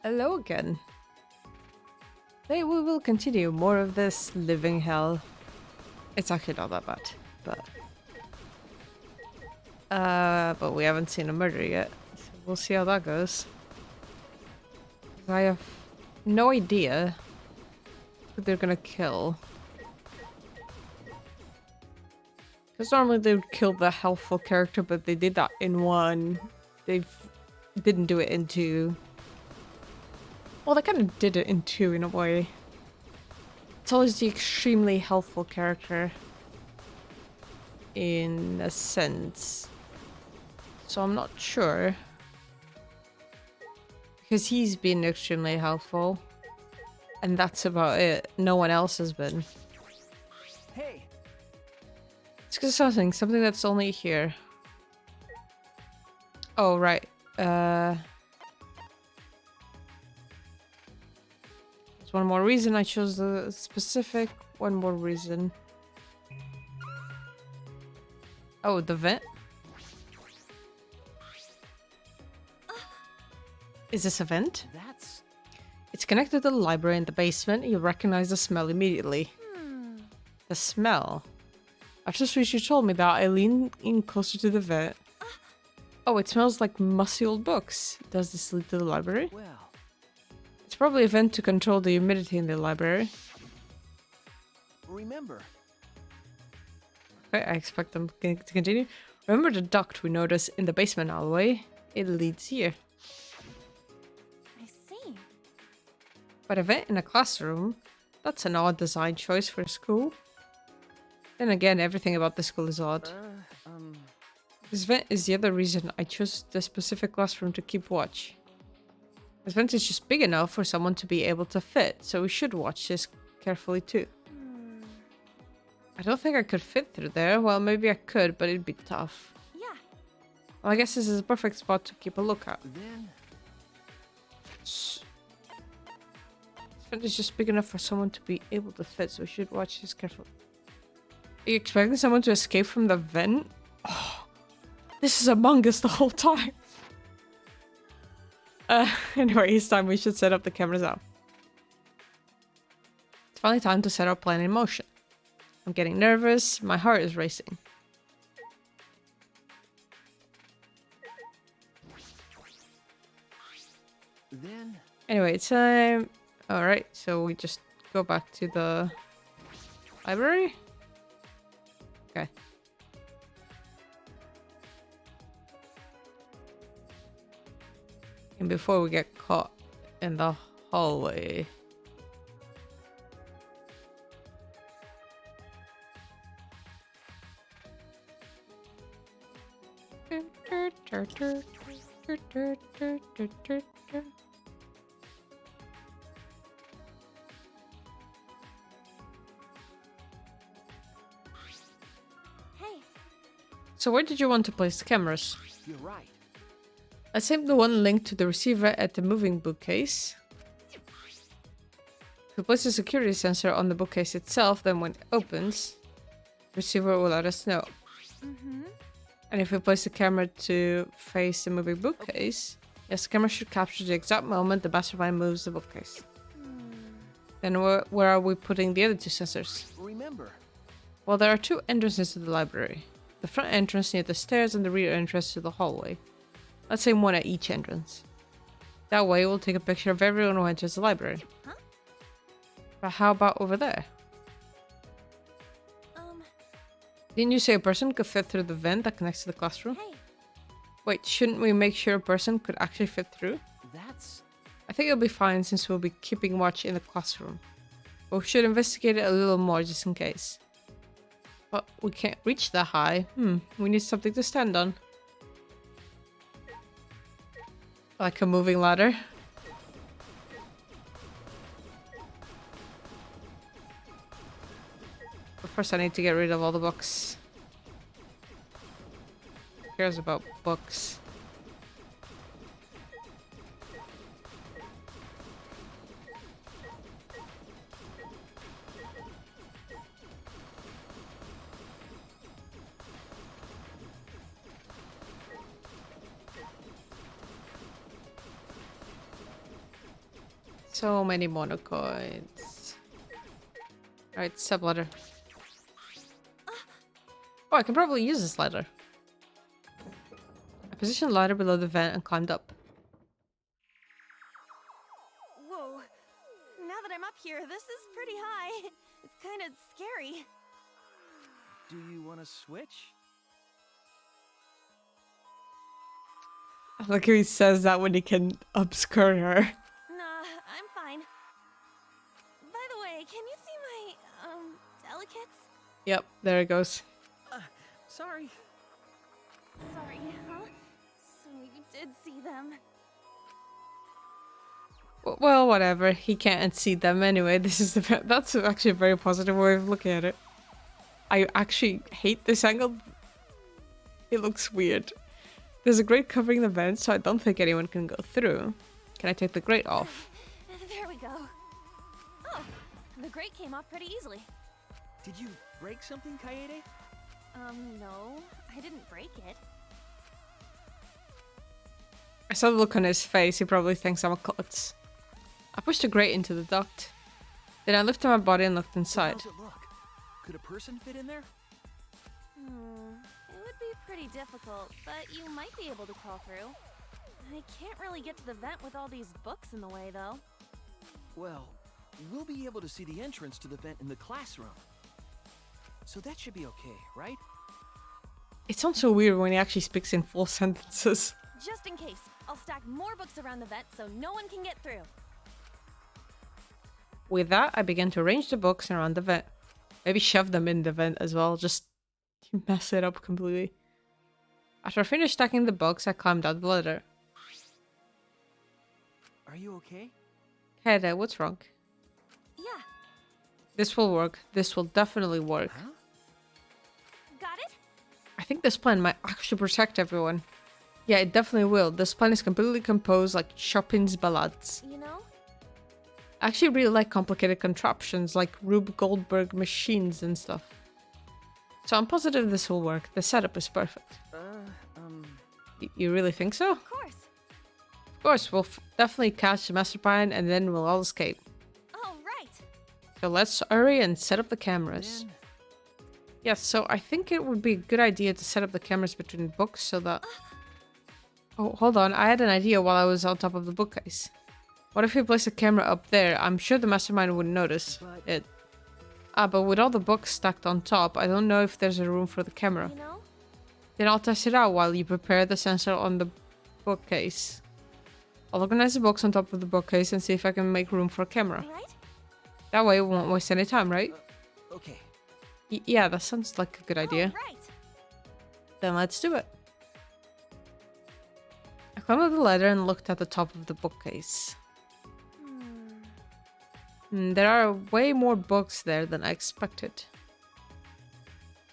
Hello again. Today we will continue more of this living hell. It's actually not that bad, but we haven't seen a murder yet, so we'll see how that goes. I have no idea who they're gonna kill. Because normally they would kill the helpful character, but they did that in one. They didn't do it in two. Well, they kind of did it in two in a way. It's always the extremely helpful character. In a sense. So I'm not sure. Because he's been extremely helpful. And that's about it. No one else has been. Hey. It's because something that's only here. Oh, right. There's one more reason I chose the specific. One more reason. Oh, the vent? Is this a vent? It's connected to the library in the basement. You recognize the smell immediately. The smell? I just wish you told me that. I leaned in closer to the vent. Oh, it smells like musty old books. Does this lead to the library? Well, It's probably a vent to control the humidity in the library. remember. Okay, I expect them to continue. Remember the duct we noticed in the basement alleyway? It leads here. I see. But a vent in a classroom? That's an odd design choice for a school. Then again, everything about the school is odd. This vent is the other reason I chose this specific classroom to keep watch. This vent is just big enough for someone to be able to fit, so we should watch this carefully too. I don't think I could fit through there. Well, maybe I could, but it'd be tough. Yeah. Well, I guess this is a perfect spot to keep a lookout. Then This vent is just big enough for someone to be able to fit, so we should watch this carefully. Are you expecting someone to escape from the vent? Oh, this is Among Us the whole time. Anyway, it's time we should set up the cameras out. It's finally time to set our plan in motion. I'm getting nervous. My heart is racing. Then Anyway, it's time. Alright, so we just go back to the library? Okay. And before we get caught in the hallway. Hey. So where did you want to place the cameras? you're right. Let's aim the one linked to the receiver at the moving bookcase. If we place a security sensor on the bookcase itself, then when it opens, the receiver will let us know. And if we place the camera to face the moving bookcase, yes, the camera should capture the exact moment the mastermind moves the bookcase. Then where are we putting the other two sensors? Remember. Well, there are two entrances to the library. The front entrance near the stairs and the rear entrance to the hallway. Let's aim one at each entrance. That way we'll take a picture of everyone who enters the library. Huh? But how about over there? Didn't you say a person could fit through the vent that connects to the classroom? Hey. Wait, shouldn't we make sure a person could actually fit through? That's I think it'll be fine since we'll be keeping watch in the classroom. But we should investigate it a little more just in case. But we can't reach that high. We need something to stand on. Like a moving ladder. But first I need to get rid of all the books. Who cares about books? So many monocoins. Alright, sub ladder. Oh, I can probably use this ladder. I positioned the ladder below the vent and climbed up. Whoa. Now that I'm up here, this is pretty high. It's kind of scary. Do you want to switch? Look how he says that when he can obscure her. Nah, I'm fine. By the way, can you see my, delicates? Yep, there it goes. Sorry. Sorry, huh? So you did see them. Well, whatever. He can't see them anyway. This is that's actually a very positive way of looking at it. I actually hate this angle. It looks weird. There's a grate covering the vent, so I don't think anyone can go through. Can I take the grate off? There we go. Oh, the grate came off pretty easily. Did you break something, Kaede? No, I didn't break it. I saw the look on his face. He probably thinks I'm a klutz. I pushed the grate into the duct. Then I lifted my body and looked inside. How's it look? Could a person fit in there? It would be pretty difficult, but you might be able to crawl through. I can't really get to the vent with all these books in the way, though. Well, we'll be able to see the entrance to the vent in the classroom. So that should be okay, right? It sounds so weird when he actually speaks in full sentences. Just in case, I'll stack more books around the vent so no one can get through. With that, I began to arrange the books around the vent. Maybe shove them in the vent as well, just mess it up completely. After I finished stacking the books, I climbed out the ladder. Are you okay? Hey there, what's wrong? Yeah, This will work. This will definitely work. Huh? got it? I think this plan might actually protect everyone. Yeah, it definitely will. This plan is completely composed like Chopin's ballades. You know? I actually really like complicated contraptions like Rube Goldberg machines and stuff. So I'm positive this will work. The setup is perfect. You really think so? Of course. Of course, we'll definitely catch the master plan and then we'll all escape. Oh, right. So let's hurry and set up the cameras. Then Yes, so I think it would be a good idea to set up the cameras between books so that... Oh, hold on. I had an idea while I was on top of the bookcase. What if we place a camera up there? I'm sure the mastermind wouldn't notice it. But with all the books stacked on top, I don't know if there's a room for the camera. You know? Then I'll test it out while you prepare the sensor on the bookcase. I'll organize the books on top of the bookcase and see if I can make room for a camera. Right? That way we won't waste any time, right? okay. Yeah, that sounds like a good idea. Oh, right. Then let's do it. I climbed up the ladder and looked at the top of the bookcase. There are way more books there than I expected.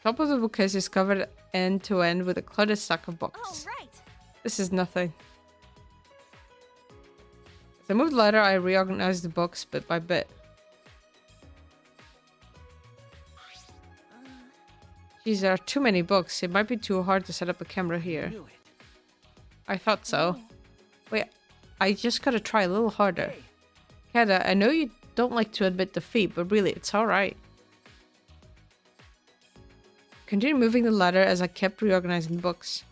Top of the bookcase is covered end to end with a cluttered stack of Oh, books. right. This is nothing. As I moved the ladder, I reorganized the books bit by bit. Geez, there are too many books. It might be too hard to set up a camera here. Knew it. I thought so. Wait, I just gotta try a little harder. Hey, Kada, I know you don't like to admit defeat, but really, it's alright. Continued moving the ladder as I kept reorganizing the books.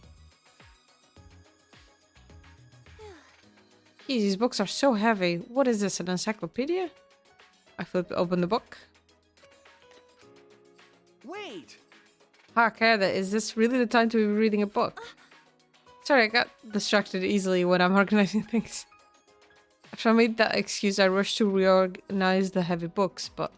Geez, these books are so heavy. What is this, an encyclopedia? I flipped open the book. wait! Ha, Kada, is this really the time to be reading a book? Sorry, I got distracted easily when I'm organizing things. After I made that excuse, I rushed to reorganize the heavy books, but...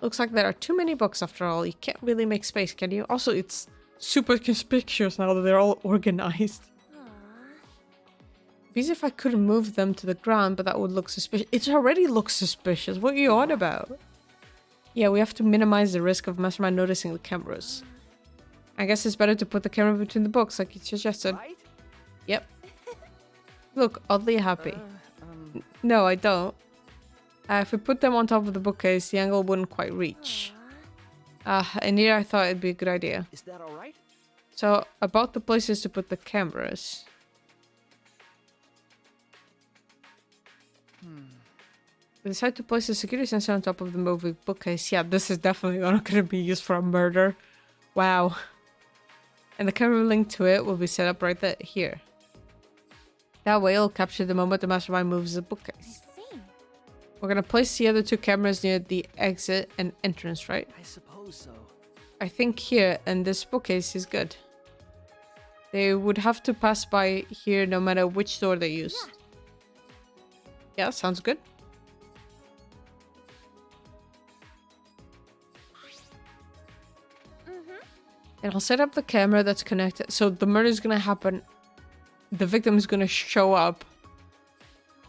Looks like there are too many books after all. You can't really make space, can you? Also, it's super conspicuous now that they're all organized. It'd be easy if I couldn't move them to the ground, but that would look suspicious. It already looks suspicious. What are you on about? Yeah, we have to minimize the risk of Mastermind noticing the cameras. I guess it's better to put the camera between the books, like you suggested. Right? Yep. Look, oddly happy. No, I don't. If we put them on top of the bookcase, the angle wouldn't quite reach. And here I thought it'd be a good idea. Is that alright? So, about the places to put the cameras. We decide to place a security sensor on top of the moving bookcase. Yeah, this is definitely not going to be used for a murder. Wow. And the camera linked to it will be set up right here. That way it'll capture the moment the mastermind moves the I bookcase. see. We're going to place the other two cameras near the exit and entrance, right? I suppose so. I think here and this bookcase is good. They would have to pass by here no matter which door they use. Yeah, sounds good. And I'll set up the camera that's connected. So the murder is going to happen. The victim is going to show up.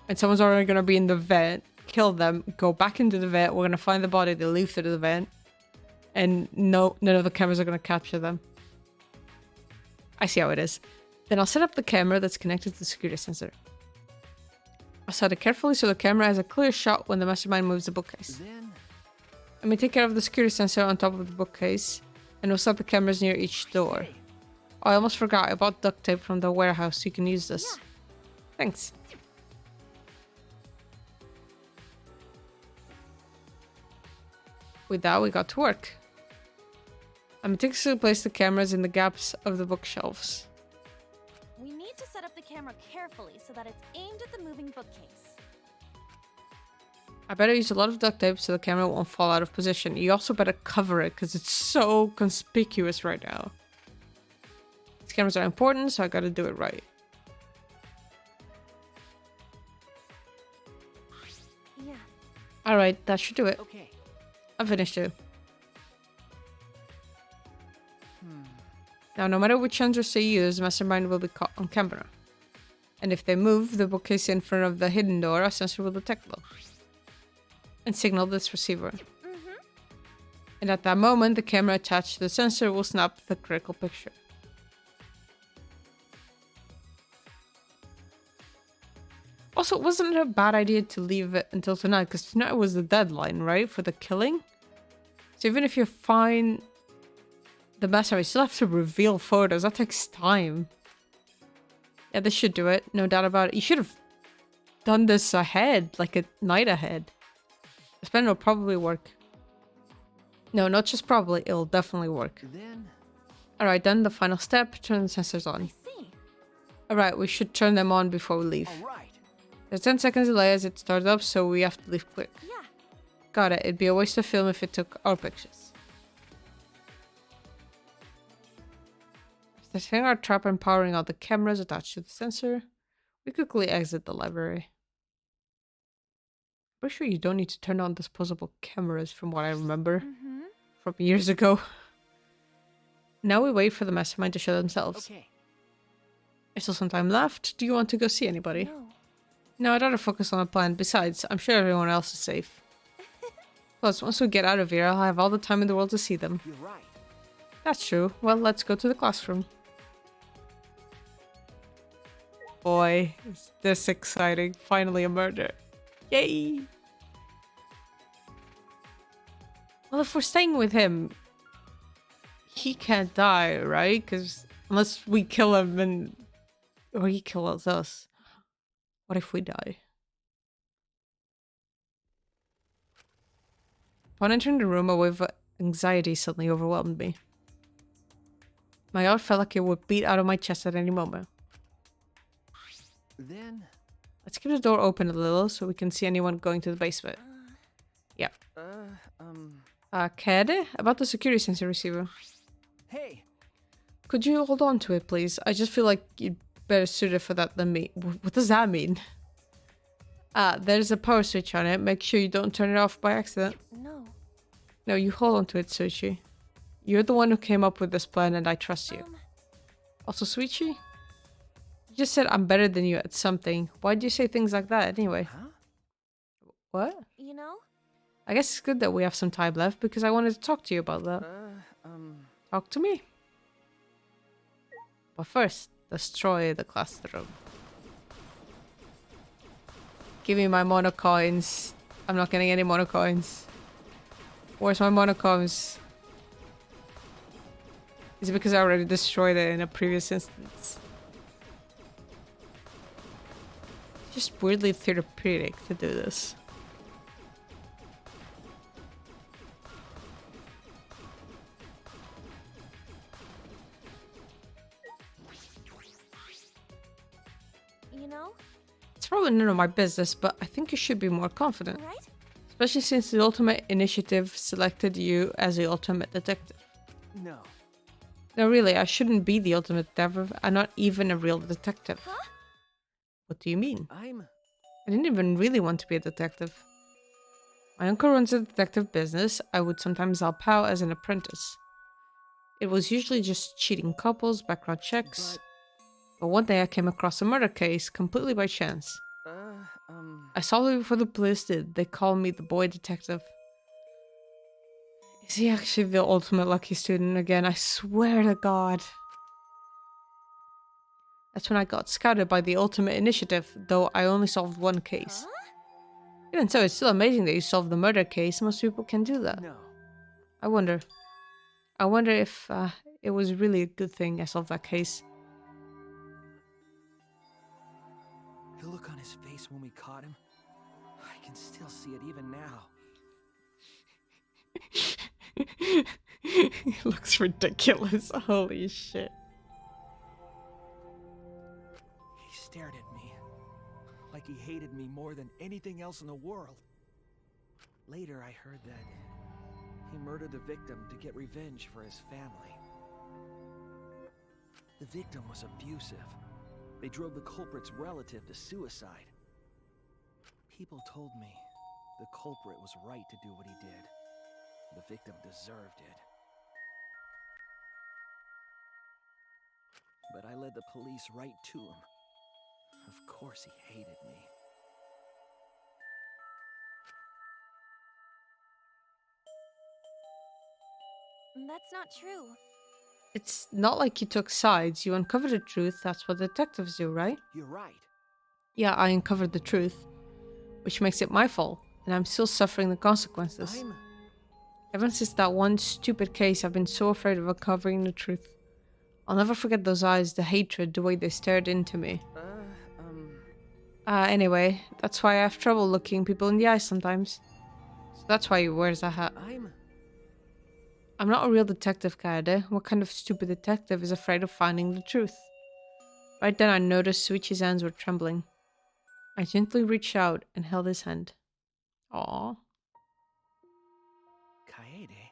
And someone's already going to be in the vent. Kill them. Go back into the vent. We're going to find the body. They leave through the vent. And no, none of the cameras are going to capture them. I see how it is. Then I'll set up the camera that's connected to the security sensor. I'll set it carefully so the camera has a clear shot when the mastermind moves the bookcase. Then Let me take care of the security sensor on top of the bookcase. And we'll set the cameras near each door. hey, Oh, I almost forgot. I bought duct tape from the warehouse so you can use this. Yeah. Thanks. With that, we got to work. I meticulously place the cameras in the gaps of the bookshelves. We need to set up the camera carefully so that it's aimed at the moving bookcase. I better use a lot of duct tape so the camera won't fall out of position. You also better cover it because it's so conspicuous right now. These cameras are important, so I gotta do it right. Yeah. Alright, that should do it. okay. I'm finished too. Now, no matter which sensors they use, Mastermind will be caught on camera. And if they move the bookcase in front of the hidden door, a sensor will detect them. And signal this receiver. And at that moment, the camera attached to the sensor will snap the critical picture. Also, wasn't it a bad idea to leave it until tonight? Because tonight was the deadline, right? For the killing? So even if you find the mastermind, you still have to reveal photos. That takes time. Yeah, this should do it. No doubt about it. You should have done this ahead, like a night ahead. This pen will probably work. No, not just probably. It'll definitely work. Then Alright, then the final step. Turn the sensors I on. see. Alright, we should turn them on before we leave. all right. There's 10 seconds delay as it starts up, so we have to leave quick. Yeah. Got it. It'd be a waste of film if it took our pictures. Setting our trap and powering all the cameras attached to the sensor, we quickly exit the library. Pretty sure you don't need to turn on disposable cameras from what I remember from years ago. Now we wait for the mastermind to show themselves. Okay. There's still some time left. Do you want to go see anybody? No. No, I'd rather focus on the plan. Besides, I'm sure everyone else is safe. Plus, once we get out of here, I'll have all the time in the world to see them. You're right. That's true. Well, let's go to the classroom. Boy, is this exciting. Finally a murder. Yay! Well, if we're staying with him, he can't die, right? Because unless we kill him and... or he kills us. What if we die? Upon entering the room, a wave of anxiety suddenly overwhelmed me. My heart felt like it would beat out of my chest at any moment. Then Let's keep the door open a little so we can see anyone going to the basement. Yep. Kede? About the security sensor receiver. hey, Could you hold on to it, please? I just feel like you'd better suited for that than me. What does that mean? There's a power switch on it. Make sure you don't turn it off by accident. No. No, you hold on to it, Suichi. You're the one who came up with this plan and I trust you. Also, Suichi? You just said I'm better than you at something. Why'd you say things like that anyway? huh? What? You know? I guess it's good that we have some time left because I wanted to talk to you about that. Talk to me. But first, destroy the classroom. Give me my mono coins. I'm not getting any mono coins. Where's my mono coins? Is it because I already destroyed it in a previous instance? Just weirdly therapeutic to do this. You know, It's probably none of my business, but I think you should be more confident. right? Especially since the Ultimate Initiative selected you as the Ultimate Detective. No. No, really, I shouldn't be the Ultimate Detective. I'm not even a real detective. Huh? What do you mean? I'm... I didn't even really want to be a detective. My uncle runs a detective business. I would sometimes help out as an apprentice. It was usually just cheating couples, background checks. But one day I came across a murder case completely by chance. I solved it before the police did. They call me the boy detective. Is he actually the ultimate lucky student again? I swear to God. That's when I got scouted by the Ultimate Initiative, though I only solved one case. Huh? Even so, it's still amazing that you solved the murder case. Most people can do that. No. I wonder. I wonder if it was really a good thing I solved that case. The look on his face when we caught him, I can still see it even now. It looks ridiculous. Holy shit. He stared at me, like he hated me more than anything else in the world. Later, I heard that he murdered the victim to get revenge for his family. The victim was abusive. They drove the culprit's relative to suicide. People told me the culprit was right to do what he did. The victim deserved it. But I led the police right to him. Of course he hated me. That's not true. It's not like you took sides. You uncovered the truth. That's what detectives do, right? You're right. Yeah, I uncovered the truth. Which makes it my fault. And I'm still suffering the consequences. Ever since that one stupid case, I've been so afraid of uncovering the truth. I'll never forget those eyes, the hatred, the way they stared into me. Anyway, that's why I have trouble looking people in the eyes sometimes. So that's why he wears a hat. I'm not a real detective, Kaede. What kind of stupid detective is afraid of finding the truth? Right then I noticed Suichi's hands were trembling. I gently reached out and held his hand. Aww. Kaede?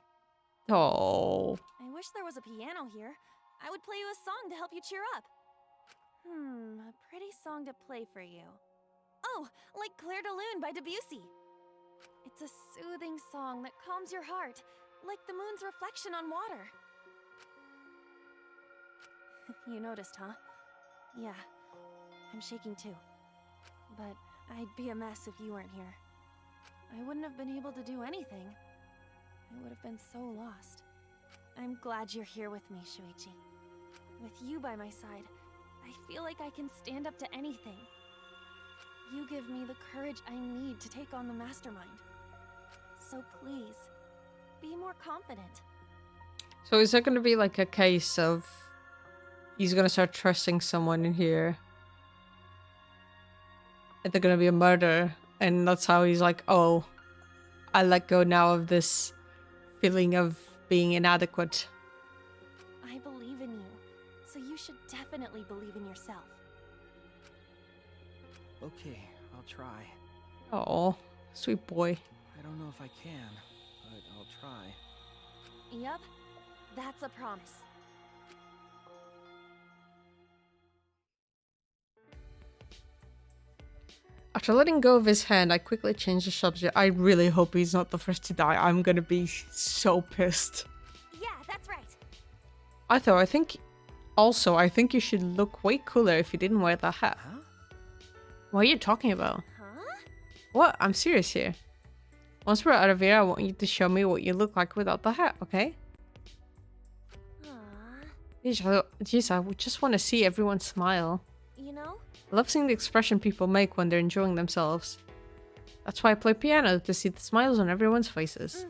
Oh. I wish there was a piano here. I would play you a song to help you cheer up. A pretty song to play for you. Oh, like Clair de Lune by Debussy. It's a soothing song that calms your heart, like the moon's reflection on water. You noticed, huh? Yeah, I'm shaking too. But I'd be a mess if you weren't here. I wouldn't have been able to do anything. I would have been so lost. I'm glad you're here with me, Shuichi. With you by my side, I feel like I can stand up to anything. You give me the courage I need to take on the mastermind. So please, be more confident. So is that going to be like a case of he's going to start trusting someone in here? And they're going to be a murder. And that's how he's like, oh, I let go now of this feeling of being inadequate. I believe in you, so you should definitely believe in yourself. Okay, I'll try. Oh, sweet boy. I don't know if I can, but I'll try. Yup, that's a promise. After letting go of his hand, I quickly changed the subject. I really hope he's not the first to die. I'm gonna be so pissed. Yeah, that's right. I think you should look way cooler if you didn't wear that hat. Huh? What are you talking about? Huh? What? I'm serious here. Once we're out of here, I want you to show me what you look like without the hat, okay? Aww. Jeez, I would just want to see everyone smile. You know, I love seeing the expression people make when they're enjoying themselves. That's why I play piano, to see the smiles on everyone's faces.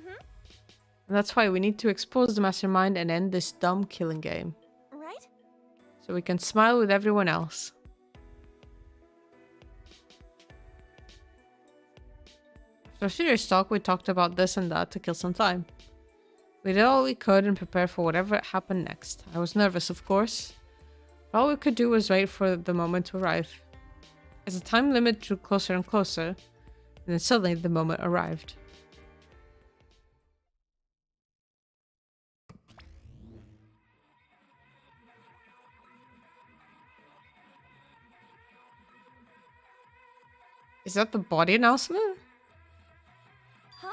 And that's why we need to expose the mastermind and end this dumb killing game. right? So we can smile with everyone else. For serious talk, we talked about this and that to kill some time. We did all we could and prepared for whatever happened next. I was nervous, of course. But all we could do was wait for the moment to arrive. As the time limit drew closer and closer, and then suddenly the moment arrived. Is that the body announcement? Huh?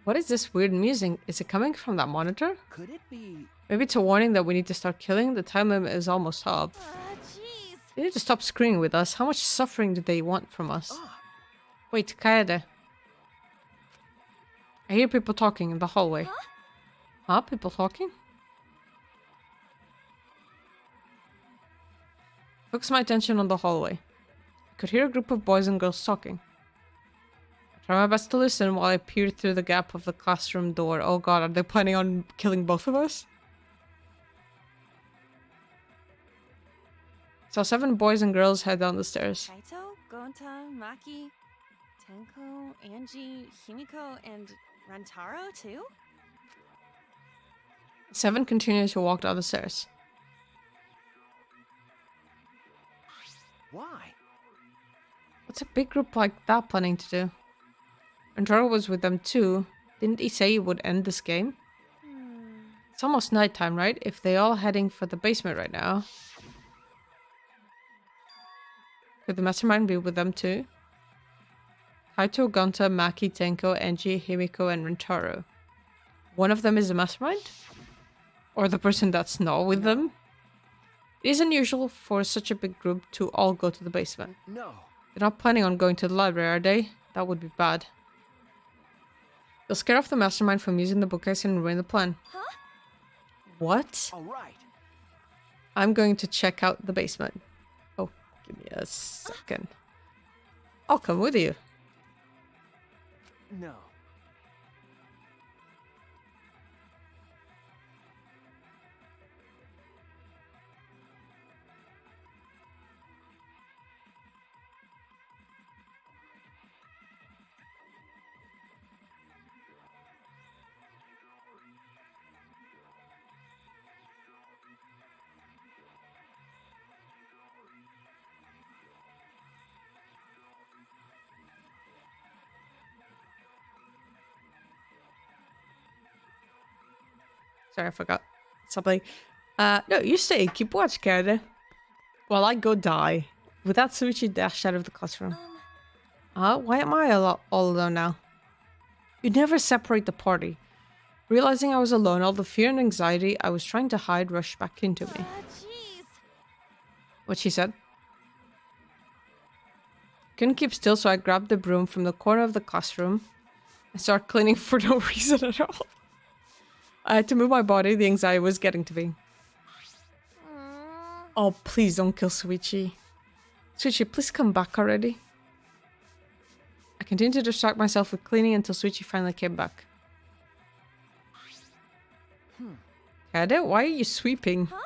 What is this weird music? Is it coming from that monitor? Could it be? Maybe it's a warning that we need to start killing. The time limit is almost up. Jeez. They need to stop screaming with us. How much suffering do they want from us? Ah, Wait, Kaede. I hear people talking in the hallway. Huh? Huh? People talking? Focus my attention on the hallway. I could hear a group of boys and girls talking. I try my best to listen while I peer through the gap of the classroom door. Oh god, are they planning on killing both of us? Saw 7 boys and girls head down the stairs. Kaito, Gonta, Maki, Tenko, Angie, Himiko, and Rantaro too? 7 continue to walk down the stairs. why? What's a big group like that planning to do? Rantaro was with them too. Didn't he say he would end this game? It's almost nighttime, right? If they all heading for the basement right now. Could the mastermind be with them too? Kaito, Gonta, Maki, Tenko, Enji, Himiko, and Rentaro. One of them is the mastermind? Or the person that's not with them? It is unusual for such a big group to all go to the basement. No. They're not planning on going to the library, are they? That would be bad. They'll scare off the mastermind from using the bookcase and ruin the plan. Huh? What? All right. I'm going to check out the basement. Oh, give me a second. I'll come with you. No. Sorry, I forgot something. No, you stay. Keep watch, Kaede. While I go die. With that, Suichi dashed out of the classroom. Why am I all alone now? You never separate the party. Realizing I was alone, all the fear and anxiety I was trying to hide rushed back into me. Jeez. What she said? Couldn't keep still, so I grabbed the broom from the corner of the classroom and started cleaning for no reason at all. I had to move my body, the anxiety was getting to me. Oh, please don't kill Suichi. Suichi, please come back already. I continued to distract myself with cleaning until Suichi finally came back. Kaede, why are you sweeping? Huh?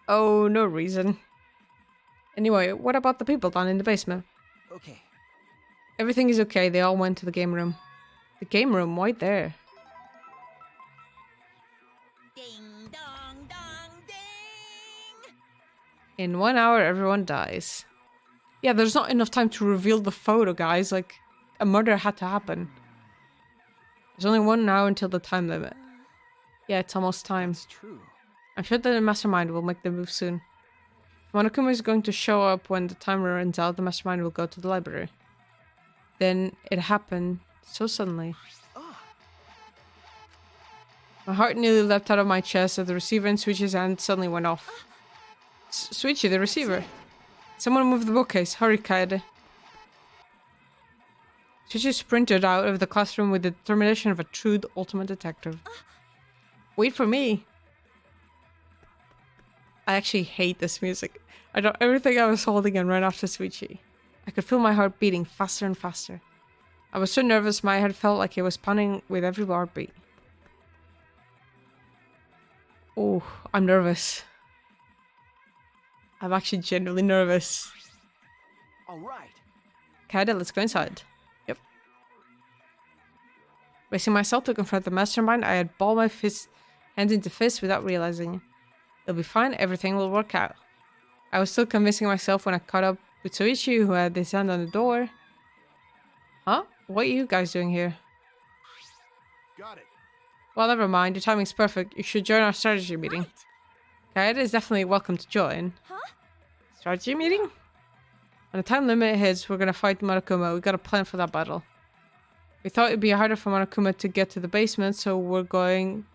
Oh, no reason. Anyway, what about the people down in the basement? Okay. Everything is okay, they all went to the game room. The game room? Why there? Ding dong dong ding. In 1 hour, everyone dies. Yeah, there's not enough time to reveal the photo, guys. Like, a murder had to happen. There's only 1 hour until the time limit. Yeah, it's almost time. It's true. I'm sure that the mastermind will make the move soon. If Monokuma is going to show up when the timer runs out, the mastermind will go to the library. Then it happened so suddenly. Ah, My heart nearly leapt out of my chest as the receiver in Suichi's hand suddenly went off. Suichi, the receiver. Someone move the bookcase. Hurry, Kaede. Suichi sprinted out of the classroom with the determination of a true ultimate detective. Wait for me. I actually hate this music. I dropped everything I was holding and ran after Suichi. I could feel my heart beating faster and faster. I was so nervous my head felt like it was pounding with every heartbeat. Oh, I'm nervous. I'm actually genuinely nervous. all right. Kaede, let's go inside. Yep. Bracing myself to confront the mastermind, I had balled my hands into fists without realizing. It'll be fine, everything will work out. I was still convincing myself when I caught up with Soichi, who had his hand on the door. Huh? What are you guys doing here? Got it. Well, never mind. Your timing's perfect. You should join our strategy meeting. Kaede is definitely welcome to join. Huh? Strategy meeting? When the time limit hits, we're gonna fight Monokuma. We got a plan for that battle. We thought it'd be harder for Monokuma to get to the basement, so we're going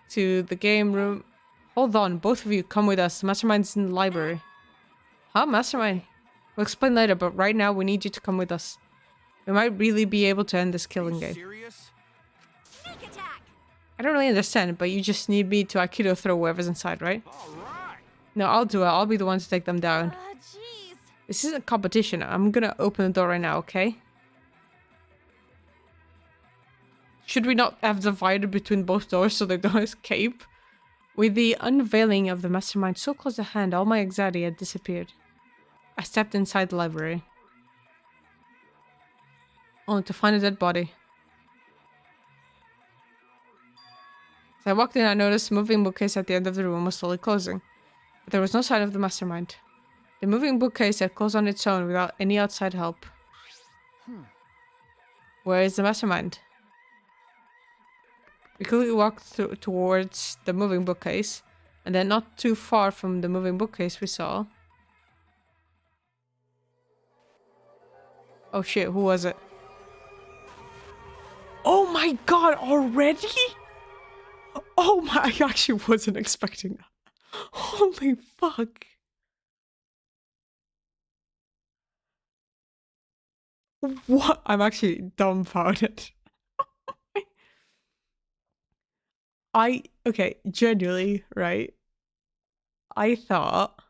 to the game room. Hold on, both of you, come with us. The mastermind's in the library. Huh, mastermind? We'll explain later, but right now we need you to come with us. We might really be able to end this killing game. Serious? Sneak attack! I don't really understand, but you just need me to Aikido throw whoever's inside, right? All right. No, I'll do it. I'll be the one to take them down. Jeez. This isn't a competition. I'm gonna open the door right now, okay? Should we not have divided between both doors so they don't escape? With the unveiling of the mastermind so close at hand, all my anxiety had disappeared. I stepped inside the library. Only to find a dead body. As I walked in, I noticed the moving bookcase at the end of the room was slowly closing. But there was no sign of the mastermind. The moving bookcase had closed on its own without any outside help. Where is the mastermind? We quickly walked towards the moving bookcase, and then not too far from the moving bookcase we saw... Oh shit, who was it? Oh my god, already? Oh my, I actually wasn't expecting that. Holy fuck. What? I'm actually dumbfounded. Okay, genuinely, right? I thought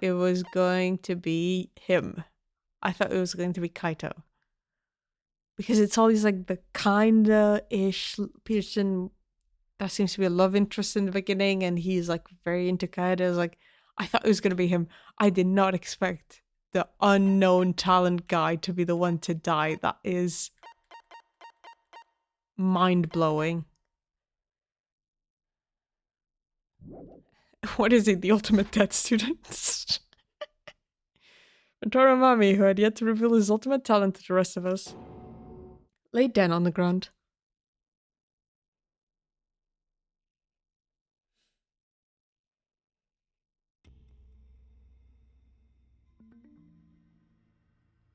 it was going to be him. I thought it was going to be Kaito. Because it's always like the kinda-ish person that seems to be a love interest in the beginning, and he's like very into Kaede. Like, I thought it was gonna be him. I did not expect the unknown talent guy to be the one to die. That is mind-blowing. What is it? The ultimate dead student? Toro Mami, who had yet to reveal his ultimate talent to the rest of us, laid down on the ground.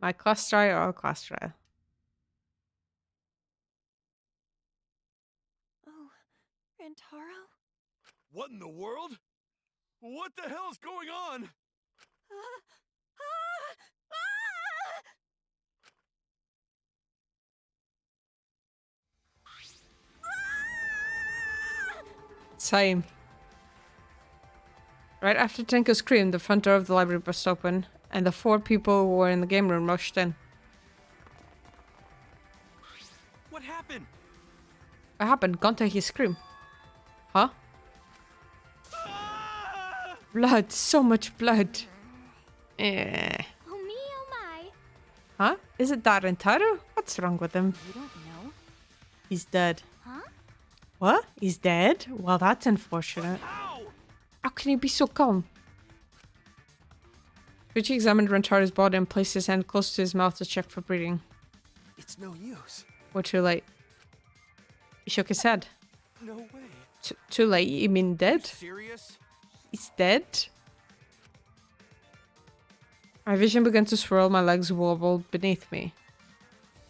My class trial or class trial? Oh, Rantaro? What in the world? What the hell's going on? Same. Right after Tenko screamed, the front door of the library burst open, and the 4 people who were in the game room rushed in. What happened? What happened? Can't take his scream. Huh? Blood. So much blood. Eh. Oh me, oh my. Huh? Is it that Rentaro? What's wrong with him? You don't know? He's dead. Huh? What? He's dead? Well, that's unfortunate. Ow! How can he be so calm? Richie examined Rentaro's body and placed his hand close to his mouth to check for breathing. It's no use. We're too late. He shook his head. No way. Too late? You mean dead? Serious? He's dead? My vision began to swirl, my legs wobbled beneath me.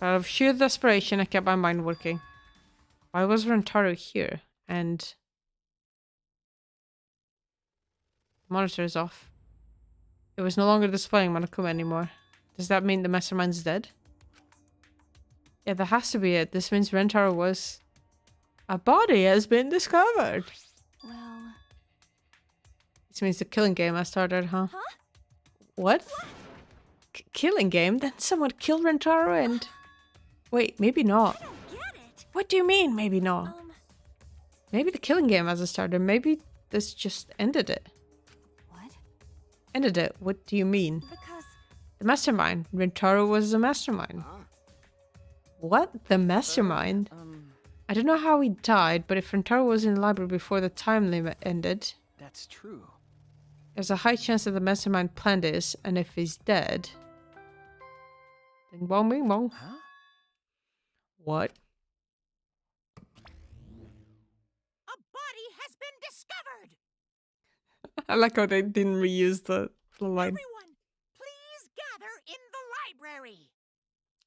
Out of sheer desperation, I kept my mind working. Why was Rentaro here? And... the monitor is off. It was no longer displaying Monokuma anymore. Does that mean the mastermind's dead? Yeah, that has to be it. This means Rentaro was... a body has been discovered. Well... This means the killing game has started, huh? Huh? What? Killing game? Then someone killed Rentaro and... Wait, maybe not. I don't get it. What do you mean, maybe not? Maybe the killing game hasn't started. Maybe this just ended it. What? Ended it. What do you mean? Because The mastermind. Rentaro was the mastermind. Huh? What? The mastermind? I don't know how he died, but if Rentaro was in the library before the time limit ended, That's true. there's a high chance that the mastermind planned this, and if he's dead... Bing bong, bing bong. Huh? What? A body has been discovered! I like how they didn't reuse the line. Everyone, please gather in the library!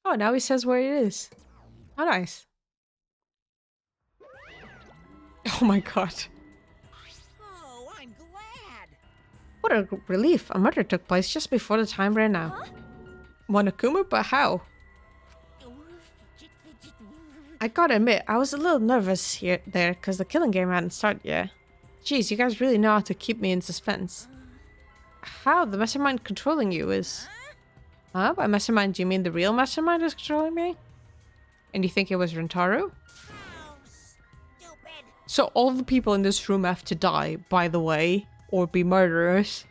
Oh, now he says where it is. Oh, nice. Oh my god. Oh, I'm glad! What a relief. A murder took place just before the time ran out. Huh? Monokuma, but how? I gotta admit, I was a little nervous there because the killing game hadn't started yet. Jeez, you guys really know how to keep me in suspense. How? The mastermind controlling you is... Huh? By mastermind, do you mean the real mastermind is controlling me? And you think it was Rentaro? How stupid! So all the people in this room have to die, by the way, or be murderers,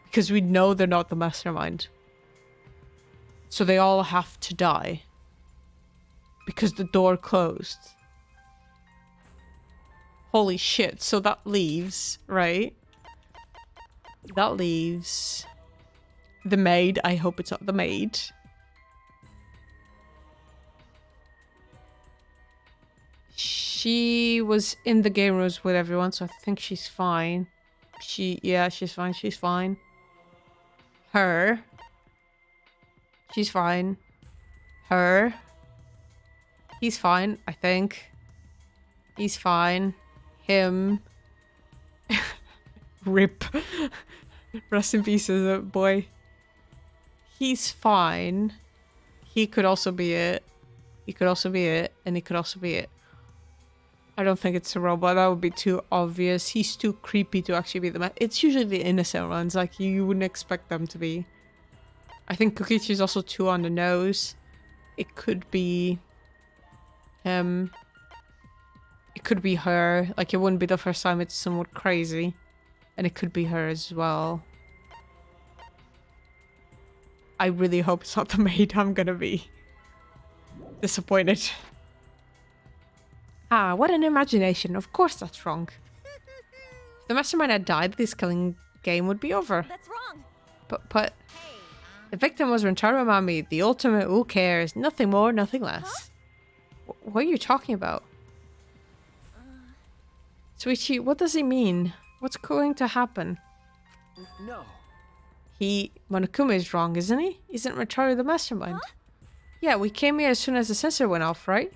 because we know they're not the mastermind. So they all have to die. Because the door closed. Holy shit, so that leaves, right? That leaves... the maid. I hope it's not the maid. She was in the game rooms with everyone, so I think she's fine. Yeah, she's fine, she's fine. Her. She's fine. Her. He's fine, I think. He's fine. Him. Rip. Rest in peace, boy. He's fine. He could also be it. He could also be it. And he could also be it. I don't think it's a robot. That would be too obvious. He's too creepy to actually be the man. It's usually the innocent ones. Like, you wouldn't expect them to be. I think Kokichi's also too on the nose. It could be him. It could be her. Like, it wouldn't be the first time it's somewhat crazy. And it could be her as well. I really hope it's not the maid. I'm gonna be disappointed. Ah, what an imagination. Of course that's wrong. If the mastermind had died, this killing game would be over. that's wrong. But the victim was Rentaro Mami, the ultimate who cares. Nothing more, nothing less. What are you talking about? Suichi, what does he mean? What's going to happen? No. Monokuma is wrong, isn't he? Isn't Rentaro the mastermind? Huh? Yeah, we came here as soon as the sensor went off, right?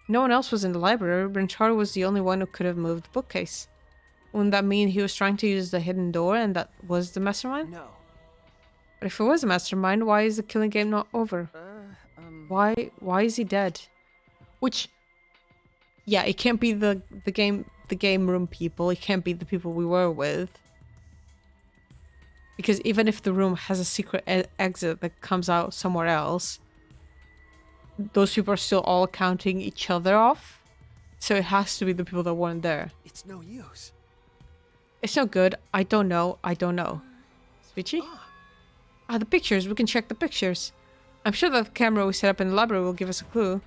No one else was in the library. Rentaro was the only one who could have moved the bookcase. Wouldn't that mean he was trying to use the hidden door and that was the mastermind? No. But if it was a mastermind, why is the killing game not over? Why is he dead? Which, yeah, it can't be the game room people. It can't be the people we were with. Because even if the room has a secret exit that comes out somewhere else, those people are still all counting each other off. So it has to be the people that weren't there. It's no use. It's no good. I don't know. I don't know. Switchy? Ah, the pictures. We can check the pictures. I'm sure that the camera we set up in the library will give us a clue.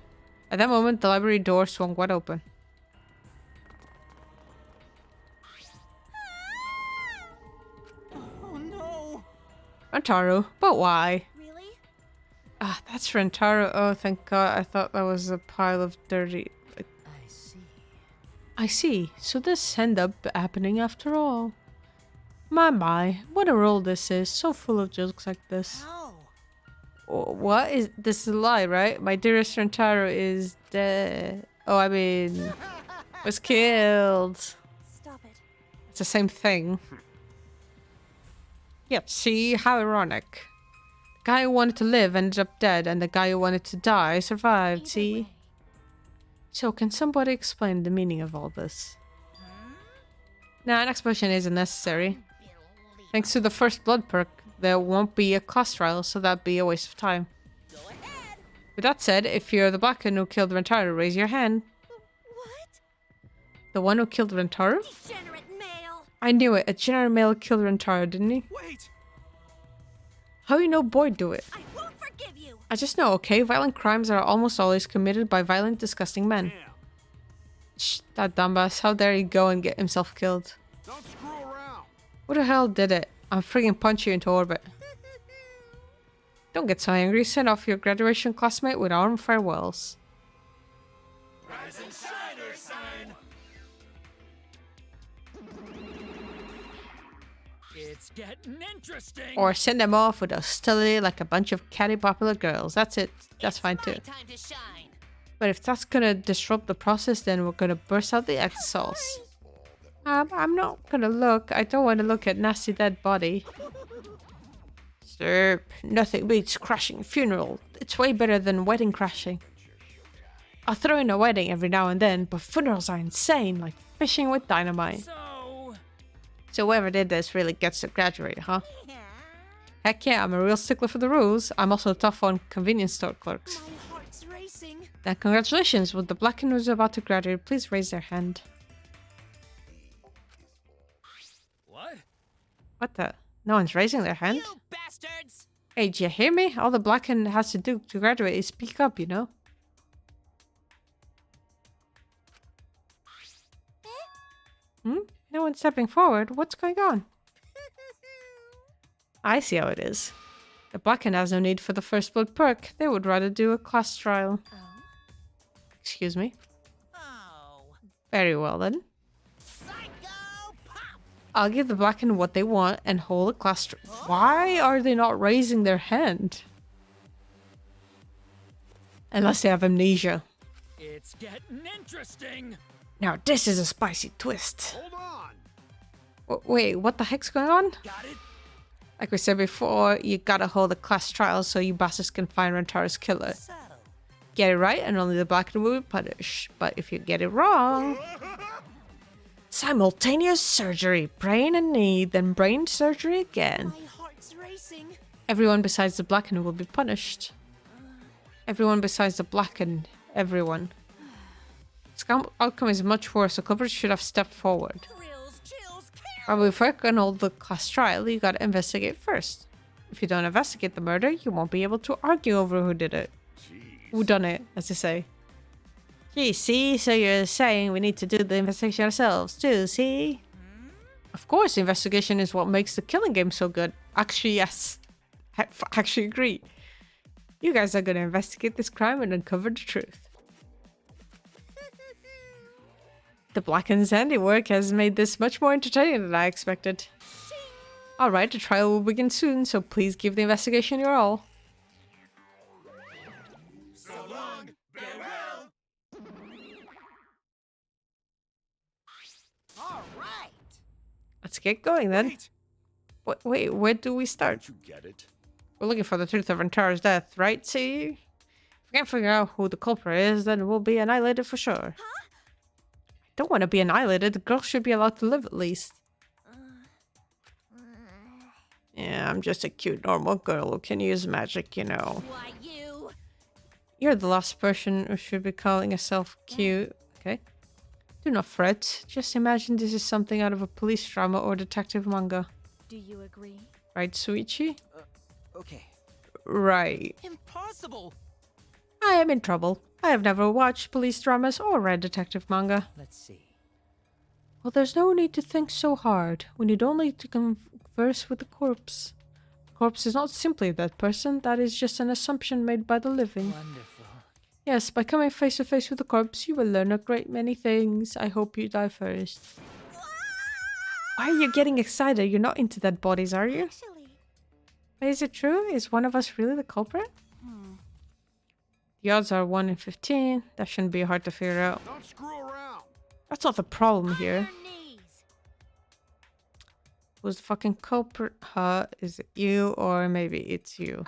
At that moment, the library door swung wide open. Oh no! Rentaro. But why? Really? Ah, that's Rentaro. Oh, thank God. I thought that was a pile of dirty... I see. I see. So this ended up happening after all. My. What a role this is. So full of jokes like this. How? What is... This is a lie, right? My dearest Rentaro is dead. Oh, I mean... was killed. Stop it. It's the same thing. Yep, see? How ironic. The guy who wanted to live ended up dead, and the guy who wanted to die survived, Either see? way. So, can somebody explain the meaning of all this? Nah, an explanation isn't necessary. Thanks to the first blood perk, there won't be a class trial, so that'd be a waste of time. Go ahead! With that said, if you're the black one who killed Rentaro, raise your hand. What? The one who killed Rentaro? Degenerate male! I knew it. A general male killed Rentaro, didn't he? Wait! How you know boy do it? I won't forgive you. I just know, okay? Violent crimes are almost always committed by violent, disgusting men. Shh, that dumbass. How dare he go and get himself killed? Don't screw around. Who the hell did it? I'm friggin' punch you into orbit. Don't get so angry. Send off your graduation classmate with armed farewells. Rise and shine, Ursine. It's getting interesting. Or send them off with hostility like a bunch of catty popular girls. That's it. That's fine too. Time to shine. But if that's gonna disrupt the process, then we're gonna burst out the exos. I'm not gonna look. I don't want to look at nasty dead body. Sir, nothing beats crashing a funeral. It's way better than wedding crashing. I'll throw in a wedding every now and then, but funerals are insane, like fishing with dynamite. So whoever did this really gets to graduate, huh? Heck yeah, I'm a real stickler for the rules. I'm also tough on convenience store clerks. My heart's racing. Then congratulations, with the Blacken who's about to graduate, please raise their hand. What? What the? No one's raising their hand? You bastards! Hey, do you hear me? All the Blacken has to do to graduate is speak up, you know? Hmm? No one's stepping forward. What's going on? I see how it is. The Blacken has no need for the first blood perk. They would rather do a class trial. Oh? Excuse me. Oh. Very well then. Psycho pop! I'll give the Blacken what they want and hold a class trial. Why are they not raising their hand? Unless they have amnesia. It's getting interesting. Now this is a spicy twist. Hold on. Wait, what the heck's going on? Got it? Like we said before, you gotta hold a class trial so you bastards can find Rentara's killer. So, Get it right and only the Blacken will be punished. But if you get it wrong... Simultaneous surgery. Brain and knee, then brain surgery again. My heart's racing. Everyone besides the Blacken will be punished. Everyone besides the Blacken. Everyone. This outcome is much worse. The culprit should have stepped forward. thrills, chills, But before you can hold the class trial, you gotta investigate first. If you don't investigate the murder, you won't be able to argue over who did it. Who done it, as they say. Gee, see? So you're saying we need to do the investigation ourselves too, see? Of course, investigation is what makes the killing game so good. Actually, yes. I actually agree. You guys are gonna investigate this crime and uncover the truth. The Blacken's handiwork has made this much more entertaining than I expected. Alright, the trial will begin soon, so please give the investigation your all. So long. Farewell. all right. Let's get going then. Wait, where do we start? Don't you get it? We're looking for the truth of Rentara's death, right? See? If we can't figure out who the culprit is, then we'll be annihilated for sure. I don't want to be annihilated. The girl should be allowed to live at least. Yeah, I'm just a cute normal girl who can use magic, you know. Why, you? You're the last person who should be calling herself cute. Okay. Do not fret. Just imagine this is something out of a police drama or detective manga. Do you agree? Right, Suichi? Okay. Right. Impossible. I am in trouble. I have never watched police dramas or read detective manga. Let's see. Well, there's no need to think so hard. We need only to converse with the corpse. The corpse is not simply a dead person. That is just an assumption made by the living. Wonderful. Yes, by coming face to face with the corpse, you will learn a great many things. I hope you die first. Why are you getting excited? You're not into dead bodies, are you? Actually, Is it true? Is one of us really the culprit? The odds are 1 in 15. That shouldn't be hard to figure out. Don't screw around. That's not the problem here. Your knees. Who's the fucking culprit? Is it you or maybe it's you?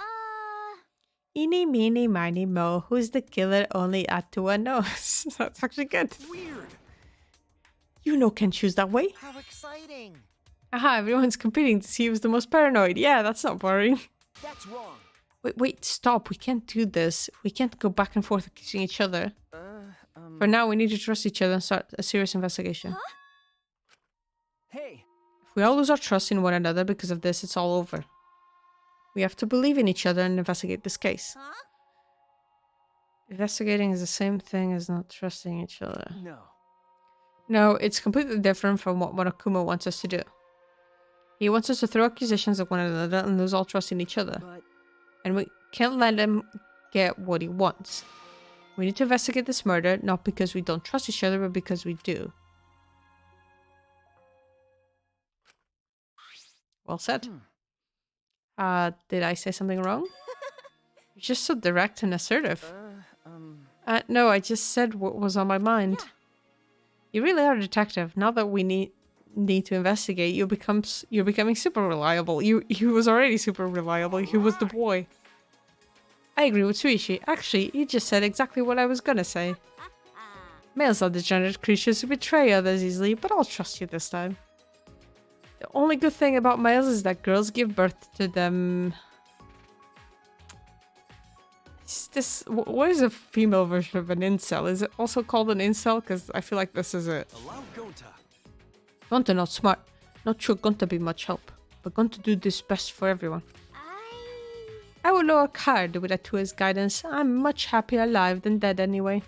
Eeny, meeny, miny, mo. Who's the killer? Only Atua knows. That's actually good. Weird. You know can choose that way. How exciting. Aha, everyone's competing to see who's the most paranoid. Yeah, that's not boring. That's wrong. Wait, stop. We can't do this. We can't go back and forth accusing each other. For now, we need to trust each other and start a serious investigation. Hey. If we all lose our trust in one another because of this, it's all over. We have to believe in each other and investigate this case. Huh? Investigating is the same thing as not trusting each other. No. No, it's completely different from what Monokuma wants us to do. He wants us to throw accusations at one another and lose all trust in each other. But And we can't let him get what he wants. We need to investigate this murder, not because we don't trust each other, but because we do. Well said. Did I say something wrong? You're just so direct and assertive. No, I just said what was on my mind. Yeah. You really are a detective. Now that we need to investigate, you're becoming super reliable. He was already super reliable. He was the boy. I agree with Suichi. Actually, you just said exactly what I was gonna say. Males are degenerate creatures who betray others easily, but I'll trust you this time. The only good thing about males is that girls give birth to them. What is a female version of an incel? Is it also called an incel? Because I feel like this is it. allow Gonta. Gonta not smart. Not sure Gonta be much help. But Gonta do this best for everyone. I will work hard with Atua's guidance. I'm much happier alive than dead anyway.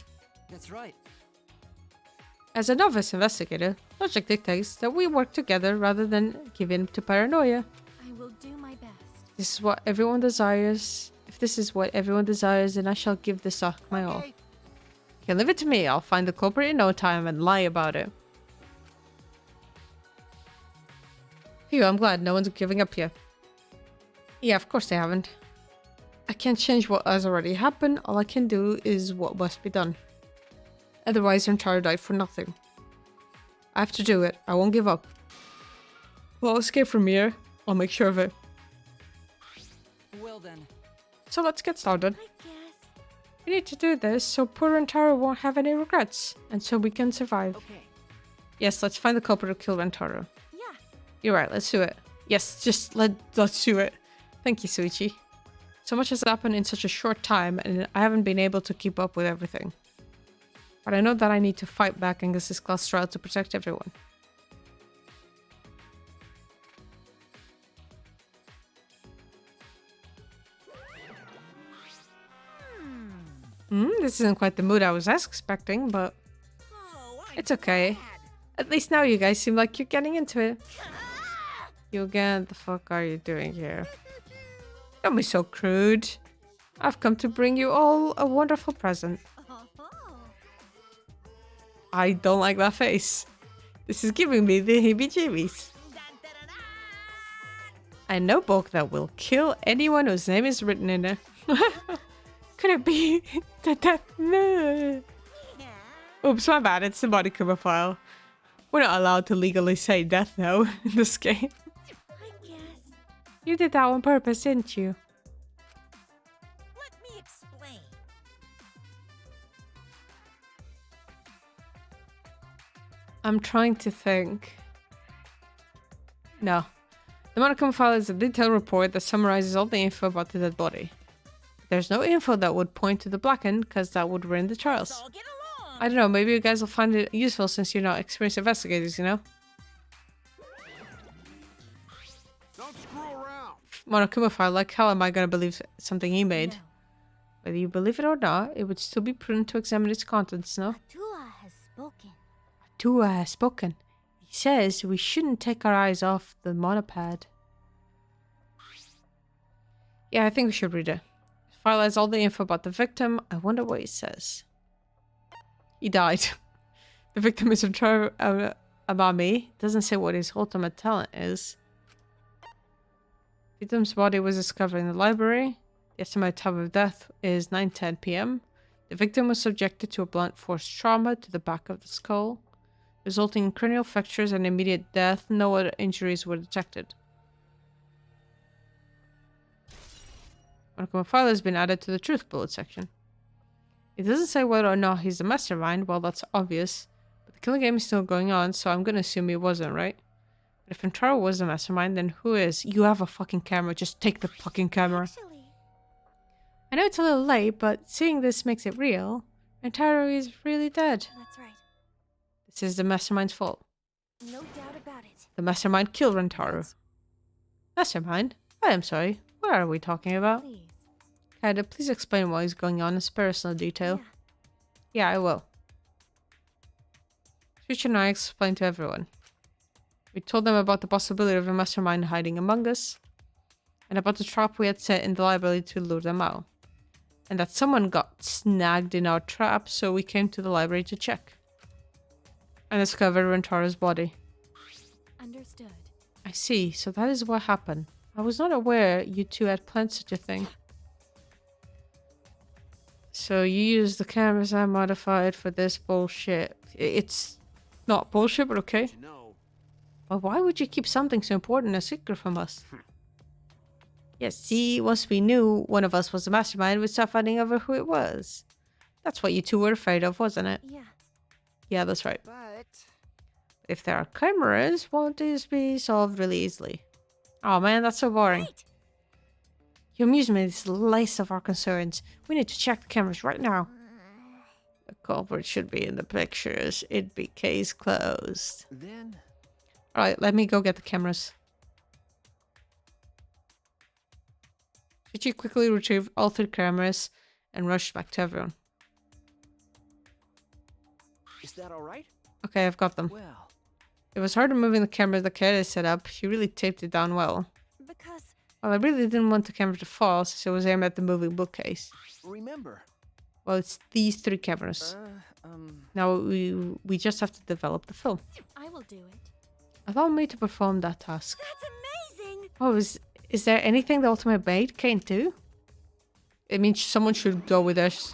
That's right. As a novice investigator, logic dictates that we work together rather than give in to paranoia. I will do my best. This is what everyone desires. If this is what everyone desires, then I shall give this up my all. Okay. Okay, leave it to me. I'll find the culprit in no time and lie about it. Phew, I'm glad no one's giving up yet. Yeah, of course they haven't. I can't change what has already happened. All I can do is what must be done. Otherwise, Rentaro died for nothing. I have to do it. I won't give up. We'll escape from here. I'll make sure of it. Well then. So let's get started. I guess. We need to do this so poor Rentaro won't have any regrets, and so we can survive. Okay. Yes, let's find the culprit who killed Rentaro. Yeah. You're right, let's do it. Yes, just let's do it. Thank you, Suichi. So much has happened in such a short time, and I haven't been able to keep up with everything. But I know that I need to fight back against this class trial to protect everyone. This isn't quite the mood I was expecting, but Oh, I'm it's okay. glad. At least now you guys seem like you're getting into it. You again, the fuck are you doing here? Don't be so crude. I've come to bring you all a wonderful present. I don't like that face. This is giving me the heebie-jeebies. A notebook that will kill anyone whose name is written in it. Could it be that? No. Oops, my bad. It's the Monokuma file. We're not allowed to legally say death though in this game. I guess. You did that on purpose, didn't you? Let me explain. I'm trying to think. No. The Monokuma file is a detailed report that summarizes all the info about the dead body. There's no info that would point to the blackened, because that would ruin the trials. Let's all get along. I don't know, maybe you guys will find it useful since you're not experienced investigators, you know? Don't screw around. Monokuma file, like how am I gonna believe something he made? No. Whether you believe it or not, it would still be prudent to examine its contents, no? Atua has spoken. Tua has spoken. He says we shouldn't take our eyes off the monopad. Yeah, I think we should read it. The file has all the info about the victim. I wonder what it says. He died. The victim is Amami. Doesn't say what his ultimate talent is. Victim's body was discovered in the library. The estimated time of death is 9:10 p.m. The victim was subjected to a blunt force trauma to the back of the skull, resulting in cranial fractures and immediate death. No other injuries were detected. Monokuma file has been added to the truth bullet section. It doesn't say whether or not he's the mastermind. Well, that's obvious. But the killing game is still going on, so I'm gonna assume he wasn't, right? But if Rentaro was the mastermind, then who is? You have a fucking camera. Just take the fucking camera. Actually, I know it's a little late, but seeing this makes it real. Rentaro is really dead. that's right. This is the mastermind's fault. No doubt about it. The mastermind killed Rentaro. Mastermind? I am sorry. What are we talking about? Please. Kada, please explain what is going on in personal detail. Yeah. Yeah, I will. Switch and I explained to everyone. We told them about the possibility of a mastermind hiding among us, and about the trap we had set in the library to lure them out. And that someone got snagged in our trap, so we came to the library to check. And discovered Rentara's body. Understood. I see, so that is what happened. I was not aware you two had planned such a thing. So you used the cameras I modified for this bullshit. It's not bullshit, but okay. You know, Well, why would you keep something so important a secret from us? Yes, see, once we knew one of us was the mastermind, we'd start finding over who it was. That's what you two were afraid of, wasn't it? Yeah. Yeah, that's right. But If there are cameras, won't this be solved really easily? Oh man, that's so boring. Wait! Your amusement is the least of our concerns. We need to check the cameras right now. The culprit should be in the pictures. It'd be case closed. then Alright, let me go get the cameras. Richie quickly retrieved all 3 cameras and rushed back to everyone. is that all right? Okay, I've got them. Well, It was hard removing the camera the Kara set up. She really taped it down well. Because Well, I really didn't want the camera to fall, since it was aimed at the moving bookcase. remember. Well, it's these 3 cameras. Now we just have to develop the film. I will do it. Allow me to perform that task. That's amazing! Oh, is there anything the Ultimate Maid can't do? It means someone should go with us.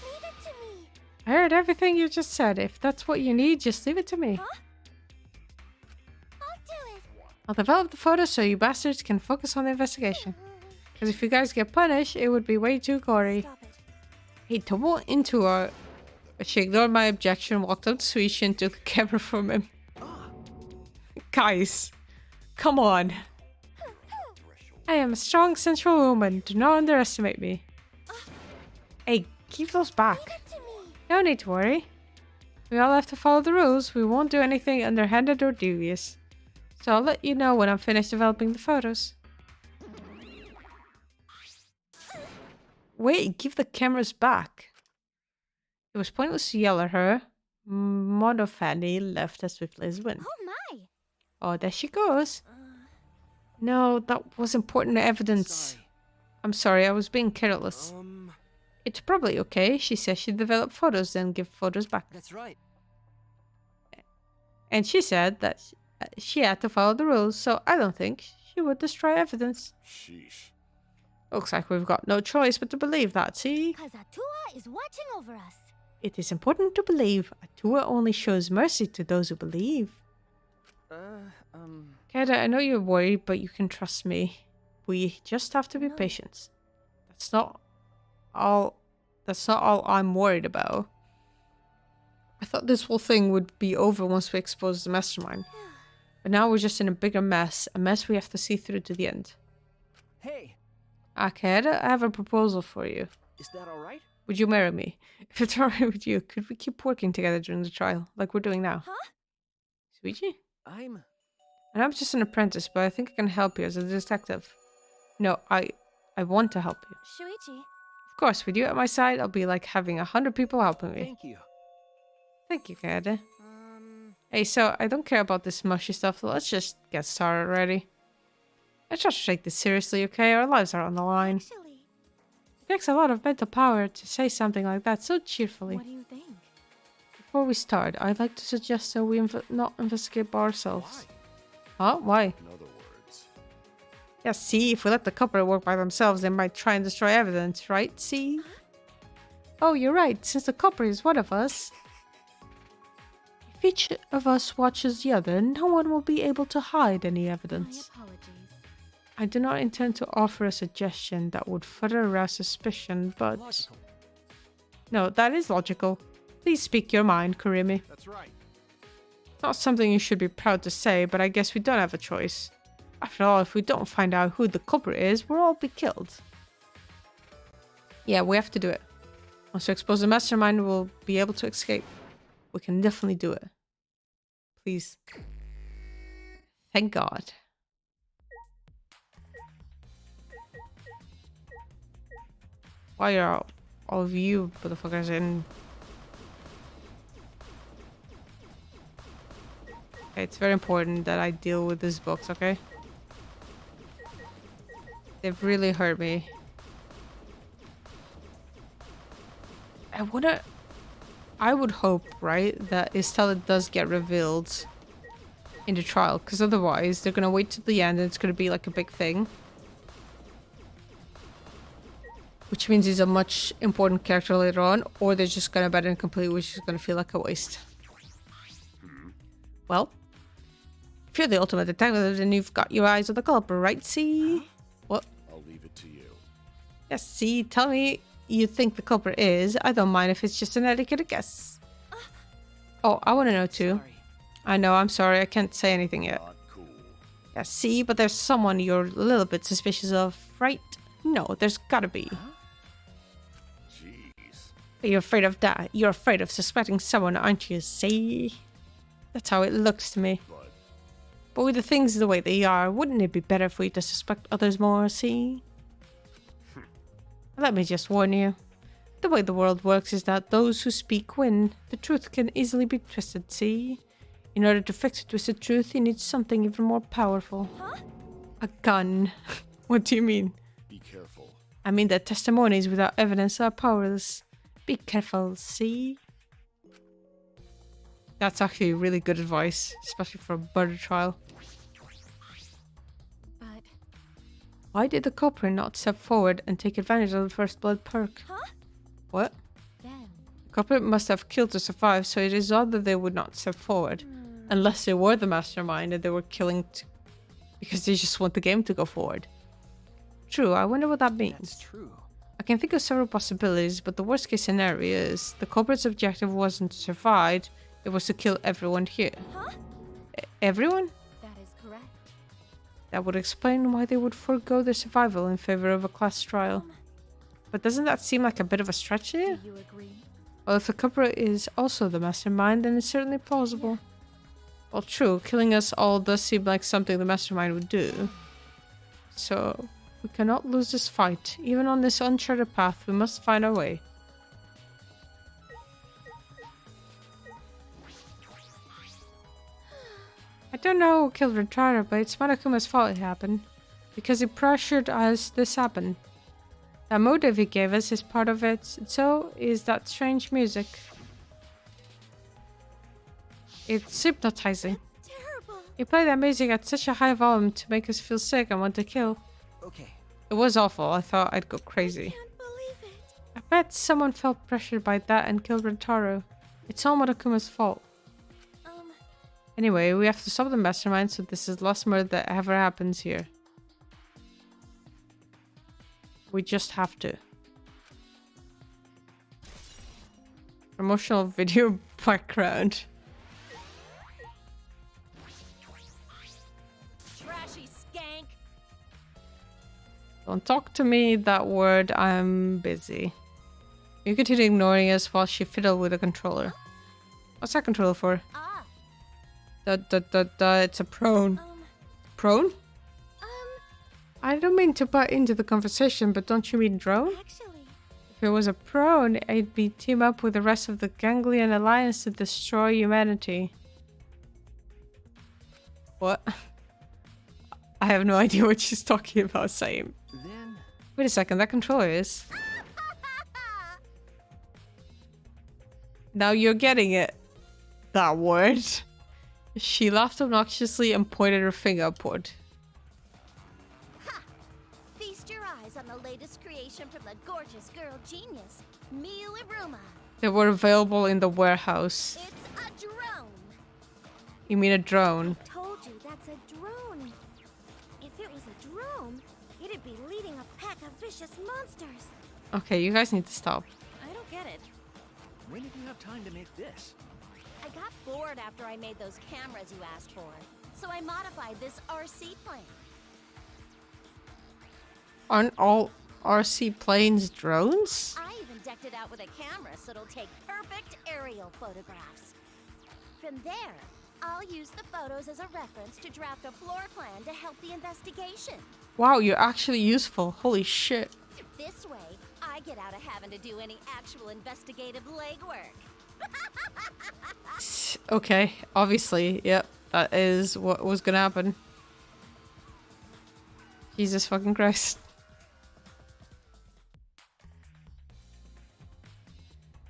Leave it to me. I heard everything you just said. If that's what you need, just leave it to me. Huh? I'll do it. I'll develop the photos so you bastards can focus on the investigation. Because if you guys get punished, it would be way too gory. Stop it. He tumbled into her. She ignored my objection, walked up to Suishi and took the camera from him. Guys, come on. I am a strong, sensual woman. Do not underestimate me. Hey, keep those back. Leave it to me. No need to worry. We all have to follow the rules. We won't do anything underhanded or devious. So I'll let you know when I'm finished developing the photos. Wait, give the cameras back. It was pointless to yell at her. Monofanny left as swiftly as wind. Oh my. Oh, there she goes. No, that was important evidence. Sorry. I'm sorry, I was being careless. It's probably okay. She says she developed photos, then give photos back. That's right. And she said that she had to follow the rules, so I don't think she would destroy evidence. sheesh. Looks like we've got no choice but to believe that, see? Because Atua is watching over us. It is important to believe. Atua only shows mercy to those who believe. Keda, I know you're worried, but you can trust me. We just have to be No. patient. That's not all I'm worried about. I thought this whole thing would be over once we expose the mastermind. But now we're just in a bigger mess. A mess we have to see through to the end. Hey, Keda, I have a proposal for you. is that all right? Would you marry me? If it's alright with you, could we keep working together during the trial, like we're doing now? Huh? Sweetie? I'm And I'm just an apprentice, but I think I can help you as a detective. No, I want to help you. Shuichi. Of course, with you at my side, I'll be like having 100 people helping me. thank you. Thank you, Keda. Hey, so I don't care about this mushy stuff, so let's just get started already. Let's just take this seriously, okay? Our lives are on the line. Actually, It takes a lot of mental power to say something like that so cheerfully. what do you think? Before we start, I'd like to suggest that we not investigate by ourselves. Huh? Why? In other words, Yeah, see, if we let the couple work by themselves, they might try and destroy evidence, right? See? Oh, you're right. Since the culprit is one of us, if each of us watches the other, no one will be able to hide any My evidence. apologies. I do not intend to offer a suggestion that would further arouse suspicion, but... Logical. No, that is logical. Please speak your mind, Kurimi. that's right. It's not something you should be proud to say, but I guess we don't have a choice. After all, if we don't find out who the culprit is, we'll all be killed. Yeah, we have to do it. Once we expose the mastermind, we'll be able to escape. We can definitely do it. Please. Thank God. Why are all of you motherfuckers in? Okay, it's very important that I deal with these books, okay? They've really hurt me. I would hope, right, that Estella does get revealed in the trial, because otherwise they're gonna wait till the end and it's gonna be like a big thing. Which means he's a much important character later on, or they're just gonna abandon it completely, which is gonna feel like a waste. Well, if you're the ultimate detective, then you've got your eyes on the culprit, right? See? What? I'll leave it to you. Yes, see? Tell me you think the culprit is. I don't mind if it's just an educated guess. Oh, I want to know too. Sorry. I know, I'm sorry, I can't say anything yet. Not cool. Yeah, see? But there's someone you're a little bit suspicious of, right? No, there's gotta be. Jeez. You're afraid of that. You're afraid of suspecting someone, aren't you? See? That's how it looks to me. But with the things the way they are, wouldn't it be better for you to suspect others more, see? Let me just warn you. The way the world works is that those who speak win. The truth can easily be twisted, see? In order to fix a twisted truth, you need something even more powerful. Huh? A gun. What do you mean? Be careful. I mean that testimonies without evidence are powerless. Be careful, see? That's actually really good advice, especially for a murder trial. But, Why did the culprit not step forward and take advantage of the first blood perk? huh? What? Then, The culprit must have killed to survive, so it is odd that they would not step forward. Unless they were the mastermind and they were killing because they just want the game to go forward. True, I wonder what that means. That's true. I can think of several possibilities, but the worst case scenario is the culprit's objective wasn't to survive, it was to kill everyone here. huh? Everyone? That is correct. That would explain why they would forego their survival in favor of a class trial. But doesn't that seem like a bit of a stretch here? Do you agree? Well, if the culprit is also the mastermind, then it's certainly plausible. Well, true, killing us all does seem like something the mastermind would do. So, we cannot lose this fight. Even on this uncharted path, we must find our way. I don't know who killed Rentaro, but it's Manakuma's fault it happened. Because he pressured us, this happened. That motive he gave us is part of it, so is that strange music. It's hypnotizing. Terrible. He played that music at such a high volume to make us feel sick and want to kill. Okay. It was awful, I thought I'd go crazy. Can't believe it. I bet someone felt pressured by that and killed Rentaro. It's all Manakuma's fault. Anyway, we have to stop the mastermind, so this is the last murder that ever happens here. We just have to. Promotional video background. Trashy skank. Don't talk to me that word, I'm busy. You continue ignoring us while she fiddled with the controller. What's that controller for? Ah. It's a prone. Prone? I don't mean to butt into the conversation, but don't you mean drone? Actually, If it was a prone, I'd be team up with the rest of the Ganglion Alliance to destroy humanity. What? I have no idea what she's talking about saying. Then Wait a second, that controller is. Now you're getting it. That word. She laughed obnoxiously and pointed her finger upward. feast your eyes on the latest creation from the gorgeous girl genius, Miu Iruma. They were available in the warehouse. It's a drone. You mean a drone? Told you that's a drone. If it was a drone, it'd be leading a pack of vicious monsters. Okay, you guys need to stop. I don't get it. when did you have time to make this? I got bored after I made those cameras you asked for, so I modified this RC plane. Aren't all RC planes drones? I even decked it out with a camera so it'll take perfect aerial photographs. From there, I'll use the photos as a reference to draft a floor plan to help the investigation. Wow, you're actually useful. Holy shit. This way, I get out of having to do any actual investigative legwork. Okay, obviously, yep, that is what was gonna happen. Jesus fucking Christ.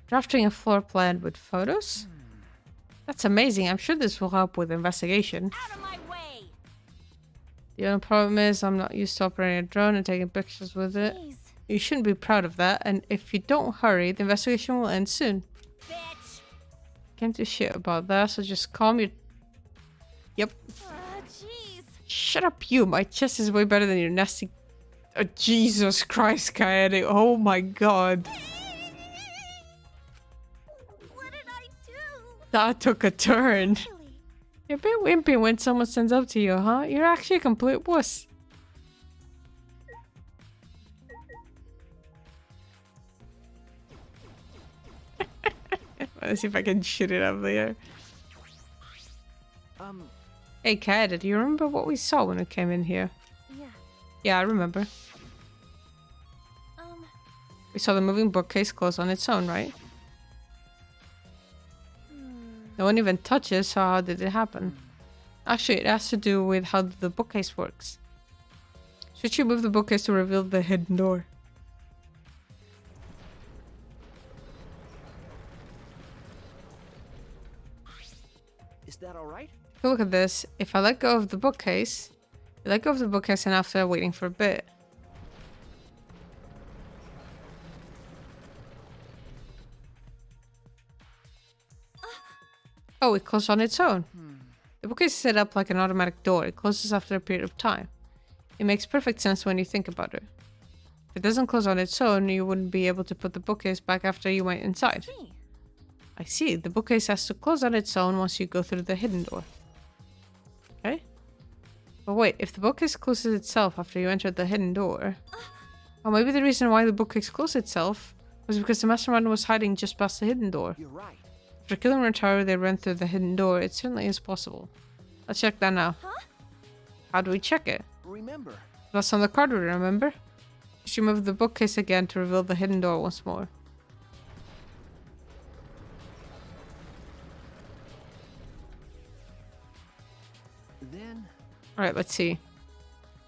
Drafting a floor plan with photos? That's amazing. I'm sure this will help with investigation. Out of my way! The only problem is I'm not used to operating a drone and taking pictures with it. Jeez. You shouldn't be proud of that, and if you don't hurry, the investigation will end soon. Bitch! Can't do shit about that, so just calm your... Yep. Jeez. Shut up, you. My chest is way better than your nasty... Oh, Jesus Christ, Kaede. Oh my god. What did I do? That took a turn. Really? You're a bit wimpy when someone stands up to you, huh? You're actually a complete wuss. Let's see if I can shoot it up there. Hey, Kaede, do you remember what we saw when we came in here? Yeah. Yeah, I remember. We saw the moving bookcase close on its own, right? No one even touches, so how did it happen? Actually, it has to do with how the bookcase works. Should you move the bookcase to reveal the hidden door? Is that alright? Look at this. If I let go of the bookcase, you let go of the bookcase and after waiting for a bit. Oh, it closed on its own. The bookcase is set up like an automatic door. It closes after a period of time. It makes perfect sense when you think about it. If it doesn't close on its own, you wouldn't be able to put the bookcase back after you went inside. I see. The bookcase has to close on its own once you go through the hidden door. Okay. But wait, if the bookcase closes itself after you entered the hidden door... Or maybe the reason why the bookcase closed itself was because the mastermind was hiding just past the hidden door. You're right. After killing Rentaro, they ran through the hidden door. It certainly is possible. Let's check that now. How do we check it? Remember. That's on the card reader, remember? Just remove the bookcase again to reveal the hidden door once more. Then... Alright, let's see.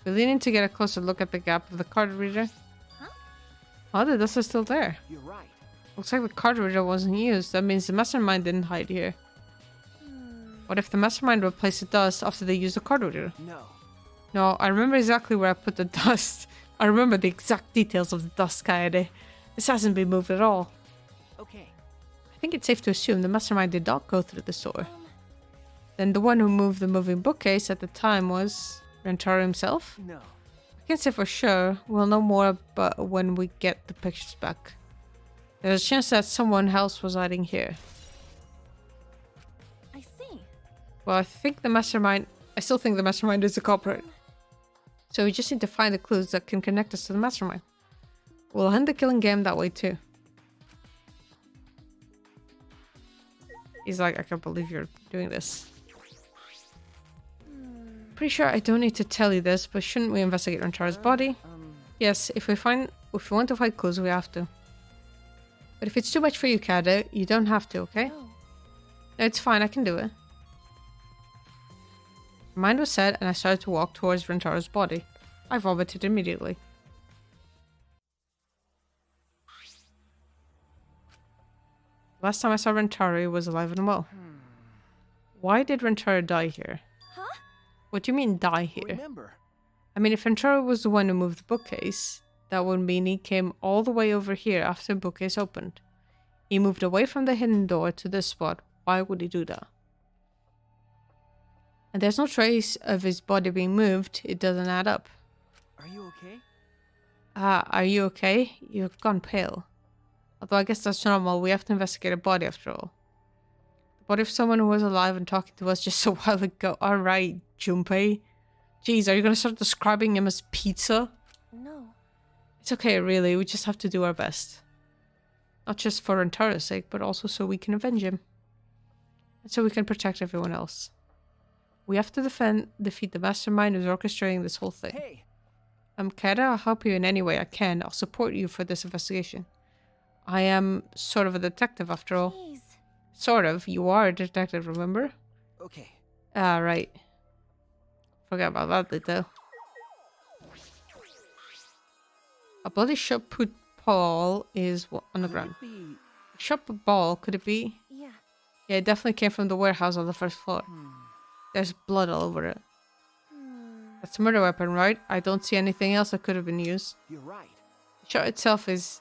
We lean in to get a closer look at the gap of the card reader. Oh, the dust is still there. You're right. Looks like the card reader wasn't used. That means the mastermind didn't hide here. What if the mastermind replaced the dust after they used the card reader? No. No, I remember exactly where I put the dust. I remember the exact details of the dust, Kaede. This hasn't been moved at all. Okay. I think it's safe to assume the mastermind did not go through the door. Then the one who moved the moving bookcase at the time was Rentaro himself? No. I can't say for sure. We'll know more about when we get the pictures back. There's a chance that someone else was hiding here. I see. Well, I still think the mastermind is the culprit. So we just need to find the clues that can connect us to the mastermind. We'll end the killing game that way too. He's like, I can't believe you're doing this. Pretty sure I don't need to tell you this, but shouldn't we investigate Rentaro's body? Yes, if we want to find clues, we have to. But if it's too much for you, Kaede, you don't have to, okay? Oh. No, it's fine, I can do it. My mind was set, and I started to walk towards Rentaro's body. I vomited immediately. Last time I saw Rentaro, he was alive and well. Why did Rentaro die here? Huh? What do you mean, die here? Remember. I mean, if Rentaro was the one who moved the bookcase, that would mean he came all the way over here after the bookcase opened. He moved away from the hidden door to this spot. Why would he do that? And there's no trace of his body being moved. It doesn't add up. Are you okay? Are you okay? You've gone pale. Although I guess that's normal. We have to investigate a body after all. The body of someone who was alive and talking to us just a while ago. Alright, Junpei. Jeez, are you gonna start describing him as pizza? No. It's okay, really. We just have to do our best. Not just for Rentaro's sake, but also so we can avenge him. And so we can protect everyone else. We have to defeat the mastermind who's orchestrating this whole thing. Hey. Kata, I'll help you in any way I can. I'll support you for this investigation. I am sort of a detective after all. Jeez. Sort of. You are a detective, remember? Okay. Ah, right. Forgot about that detail. A bloody shot put ball is on the Could ground. it be... Shot put ball, could it be? Yeah. Yeah, it definitely came from the warehouse on the first floor. Hmm. There's blood all over it. Hmm. That's a murder weapon, right? I don't see anything else that could have been used. You're right. The shot itself is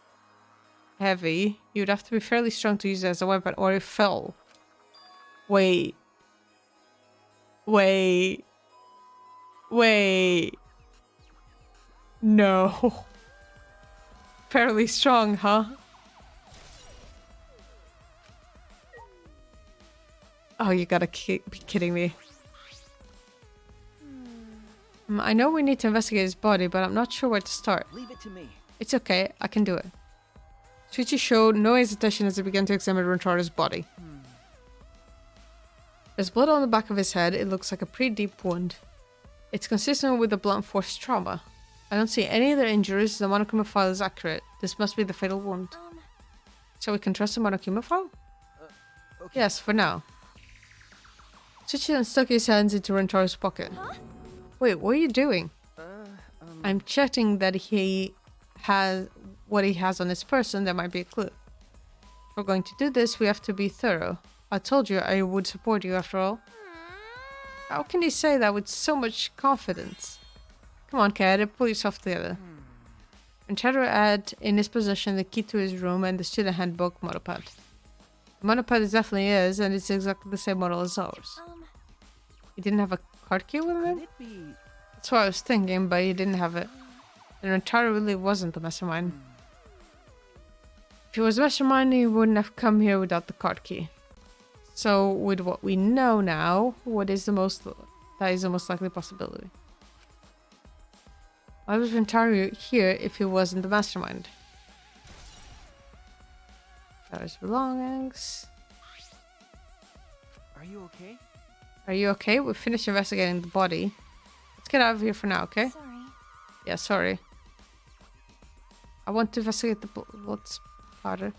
heavy. You'd have to be fairly strong to use it as a weapon, or it fell. Wait. Wait. Wait. No. Fairly strong, huh? Oh, you gotta be kidding me. I know we need to investigate his body, but I'm not sure where to start. Leave it to me. It's okay, I can do it. Shuichi showed no hesitation as he began to examine Rentaro's body. There's blood on the back of his head. It looks like a pretty deep wound. It's consistent with the blunt force trauma. I don't see any other injuries. The monokuma file is accurate. This must be the fatal wound. So we can trust the monokuma file? Okay. Yes, for now. Shuichi then stuck his hands into Rentaro's pocket. Wait, what are you doing? I'm checking that he has what he has on his person. There might be a clue. If we're going to do this, we have to be thorough. I told you I would support you after all. How can you say that with so much confidence? Come on, Kat, pull yourself together. Rentaro had in his possession the key to his room and the student handbook monopod. The monopod it definitely is, and it's exactly the same model as ours. He didn't have a card key with him? Could it be... That's what I was thinking, but he didn't have it. And Rentaro really wasn't the mastermind. If he was the mastermind, he wouldn't have come here without the card key. So, with what we know now, that is the most likely possibility. Why was Rentaro here if he wasn't the mastermind? There's belongings. Are you okay? Are you okay? We finished investigating the body. Let's get out of here for now, okay? Sorry. Yeah, sorry. I want to investigate the blood splatter.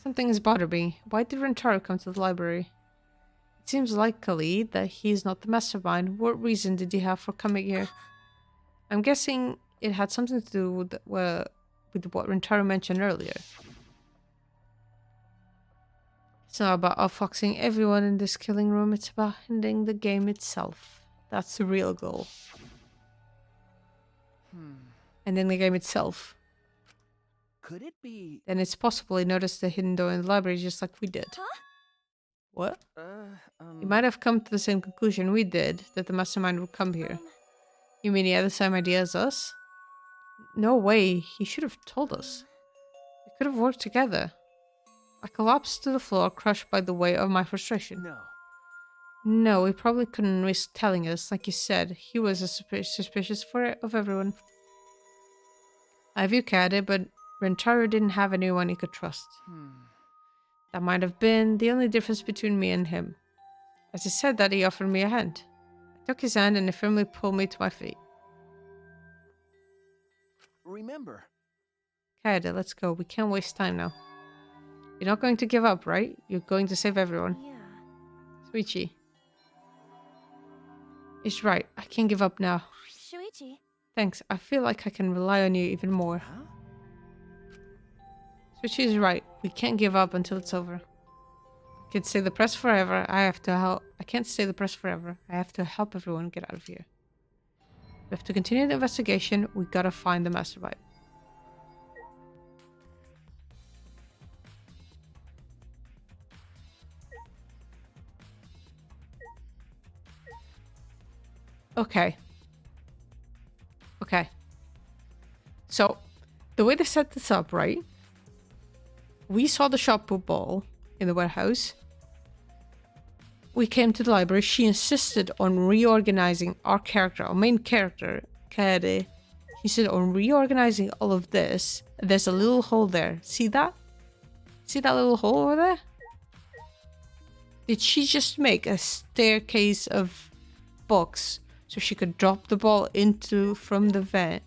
Something has bothered me. Why did Rentaro come to the library? It seems likely that he's not the mastermind. What reason did he have for coming here? I'm guessing it had something to do with what Rentaro mentioned earlier. It's not about outfoxing everyone in this killing room. It's about ending the game itself. That's the real goal. Ending the game itself. Could it be... Then it's possible he noticed the hidden door in the library just like we did. What? You might have come to the same conclusion we did, that the mastermind would come here. You mean he had the same idea as us? No way, he should have told us. We could have worked together. I collapsed to the floor, crushed by the weight of my frustration. No. No, he probably couldn't risk telling us. Like you said, he was suspicious of everyone. I have you, Kade, but Rentaro didn't have anyone he could trust. That might have been the only difference between me and him. As he said that, he offered me a hand. I took his hand and he firmly pulled me to my feet. Remember. Kade, let's go. We can't waste time now. You're not going to give up, right? You're going to save everyone. Yeah. Shuichi. He's right. I can't give up now. Shuichi. Thanks. I feel like I can rely on you even more. Huh? Shuichi is right. We can't give up until it's over. I can't stay the press forever. I can't stay the press forever. I have to help everyone get out of here. We have to continue the investigation. We gotta find the mastermind. Okay. Okay. So, the way they set this up, right? We saw the shot put ball in the warehouse. We came to the library. She insisted on reorganizing our character, our main character, Kaede. She said on reorganizing all of this. There's a little hole there. See that? See that little hole over there? Did she just make a staircase of books so she could drop the ball into from the vent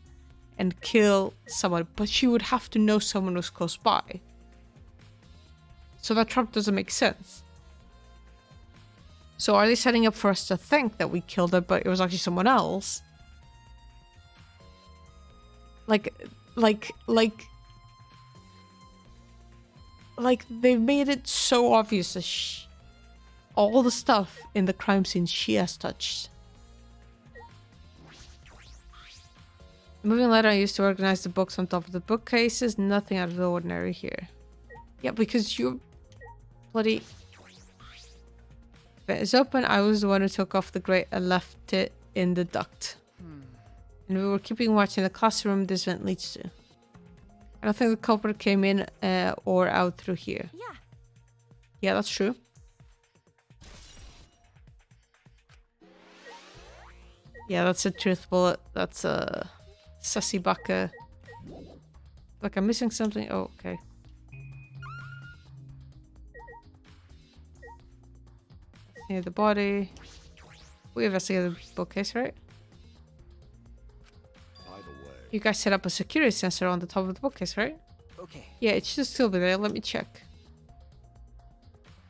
and kill someone, but she would have to know someone was close by. So that trap doesn't make sense. So are they setting up for us to think that we killed her, but it was actually someone else? Like they've made it so obvious that all the stuff in the crime scene she has touched. Moving later, I used to organize the books on top of the bookcases. Nothing out of the ordinary here. Yeah, because you bloody... If it is open, I was the one who took off the grate and left it in the duct. And we were keeping watch in the classroom this vent leads to. I don't think the culprit came in or out through here. Yeah. Yeah, that's true. Yeah, that's a truth bullet. That's a sussy baka. Like I'm missing something. Oh, okay. Near the body. We investigated the bookcase, right? By the way, You guys set up a security sensor on the top of the bookcase, right? Okay. Yeah, it should still be there. Let me check.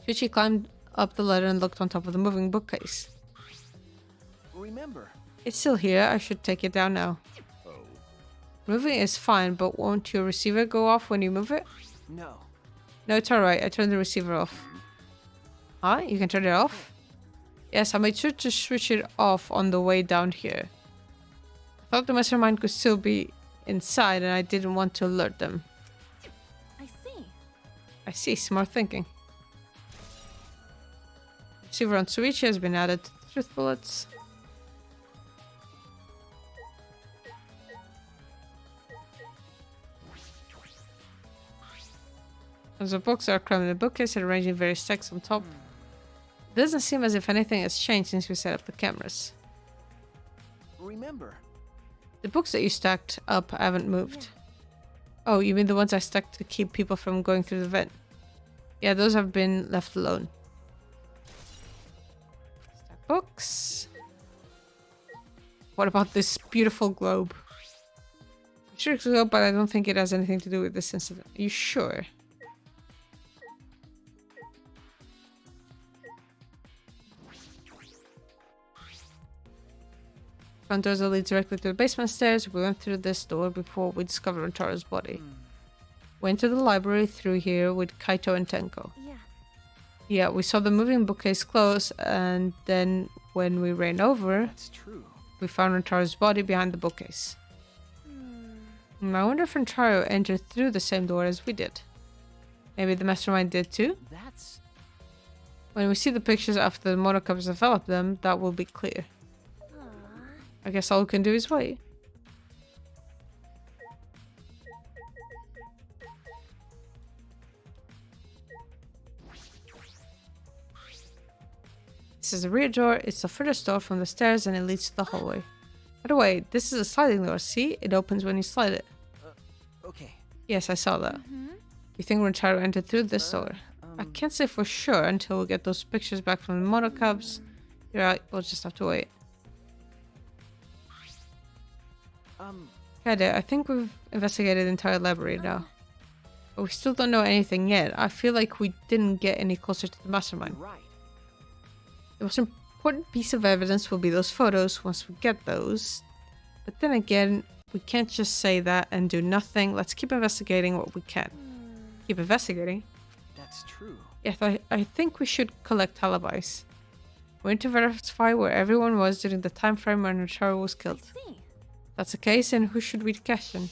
Chuchi climbed up the ladder and looked on top of the moving bookcase. Remember. It's still here. I should take it down now. oh, Moving is fine, but won't your receiver go off when you move it? No. No, it's alright. I turned the receiver off. Huh? You can turn it off? Yes, I made sure to switch it off on the way down here. I thought the mastermind could still be inside and I didn't want to alert them. I see. I see. Smart thinking. Receiver on switch has been added to the truth bullets. Tons of books are crammed in the bookcase and arranged in various stacks on top. It doesn't seem as if anything has changed since we set up the cameras. Remember. The books that you stacked up haven't moved. Oh, you mean the ones I stacked to keep people from going through the vent? Yeah, those have been left alone. Stack books. What about this beautiful globe? I'm sure it's a globe, but I don't think it has anything to do with this incident. Are you sure? Front doors that lead directly to the basement stairs. We went through this door before we discovered Antaro's body. Went to the library through here with Kaito and Tenko. Yeah. Yeah, we saw the moving bookcase close, and then when we ran over, That's true. we found Antaro's body behind the bookcase. I wonder if Antaro entered through the same door as we did. Maybe the mastermind did too? That's... When we see the pictures after the monocups develop them, that will be clear. I guess all we can do is wait. This is the rear door. It's the furthest door from the stairs and it leads to the hallway. By the way, this is a sliding door. See? It opens when you slide it. Okay. Yes, I saw that. You think Rentaro entered through this door? I can't say for sure until we get those pictures back from the monocubs. You're right, we'll just have to wait. I think we've investigated the entire library now. But we still don't know anything yet. I feel like we didn't get any closer to the mastermind. Right. The most important piece of evidence will be those photos once we get those. But then again, we can't just say that and do nothing. Let's keep investigating what we can. Keep investigating? That's true. Yes, I think we should collect alibis. We need to verify where everyone was during the time frame when Rentaro was killed. I see. That's the case, and who should we question?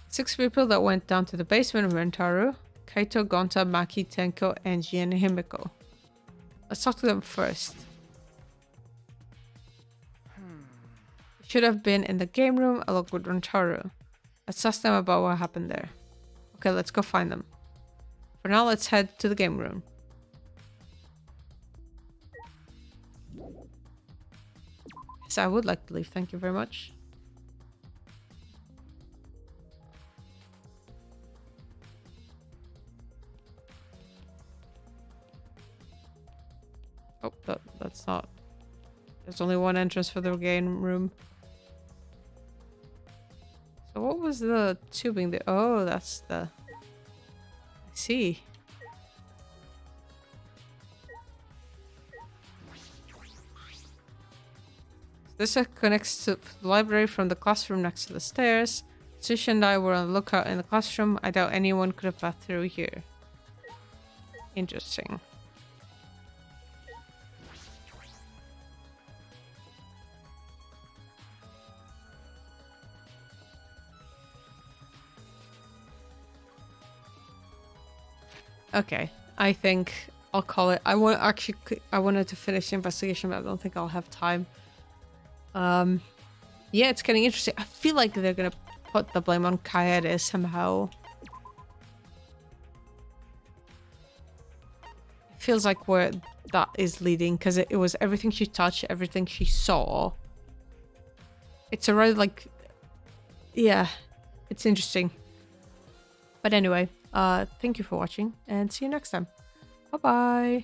6 people that went down to the basement of Rentaro: Kaito, Gonta, Maki, Tenko, Angie, and Himiko. Let's talk to them first. They should have been in the game room along with Rentaro. Let's ask them about what happened there. Okay, let's go find them. For now, let's head to the game room. Yes, I would like to leave, thank you very much. Oh, that's not... There's only one entrance for the game room. So what was the tubing there? Oh, that's the... I see. This connects to the library from the classroom next to the stairs. Sushi and I were on the lookout in the classroom. I doubt anyone could have passed through here. Interesting. Okay, I think I'll call it. I wanted to finish the investigation, but I don't think I'll have time. Yeah, it's getting interesting. I feel like they're gonna put the blame on Kaede somehow. It feels like where that is leading, because it was everything she touched, everything she saw. It's already like, yeah, it's interesting. But anyway, thank you for watching and see you next time. Bye bye.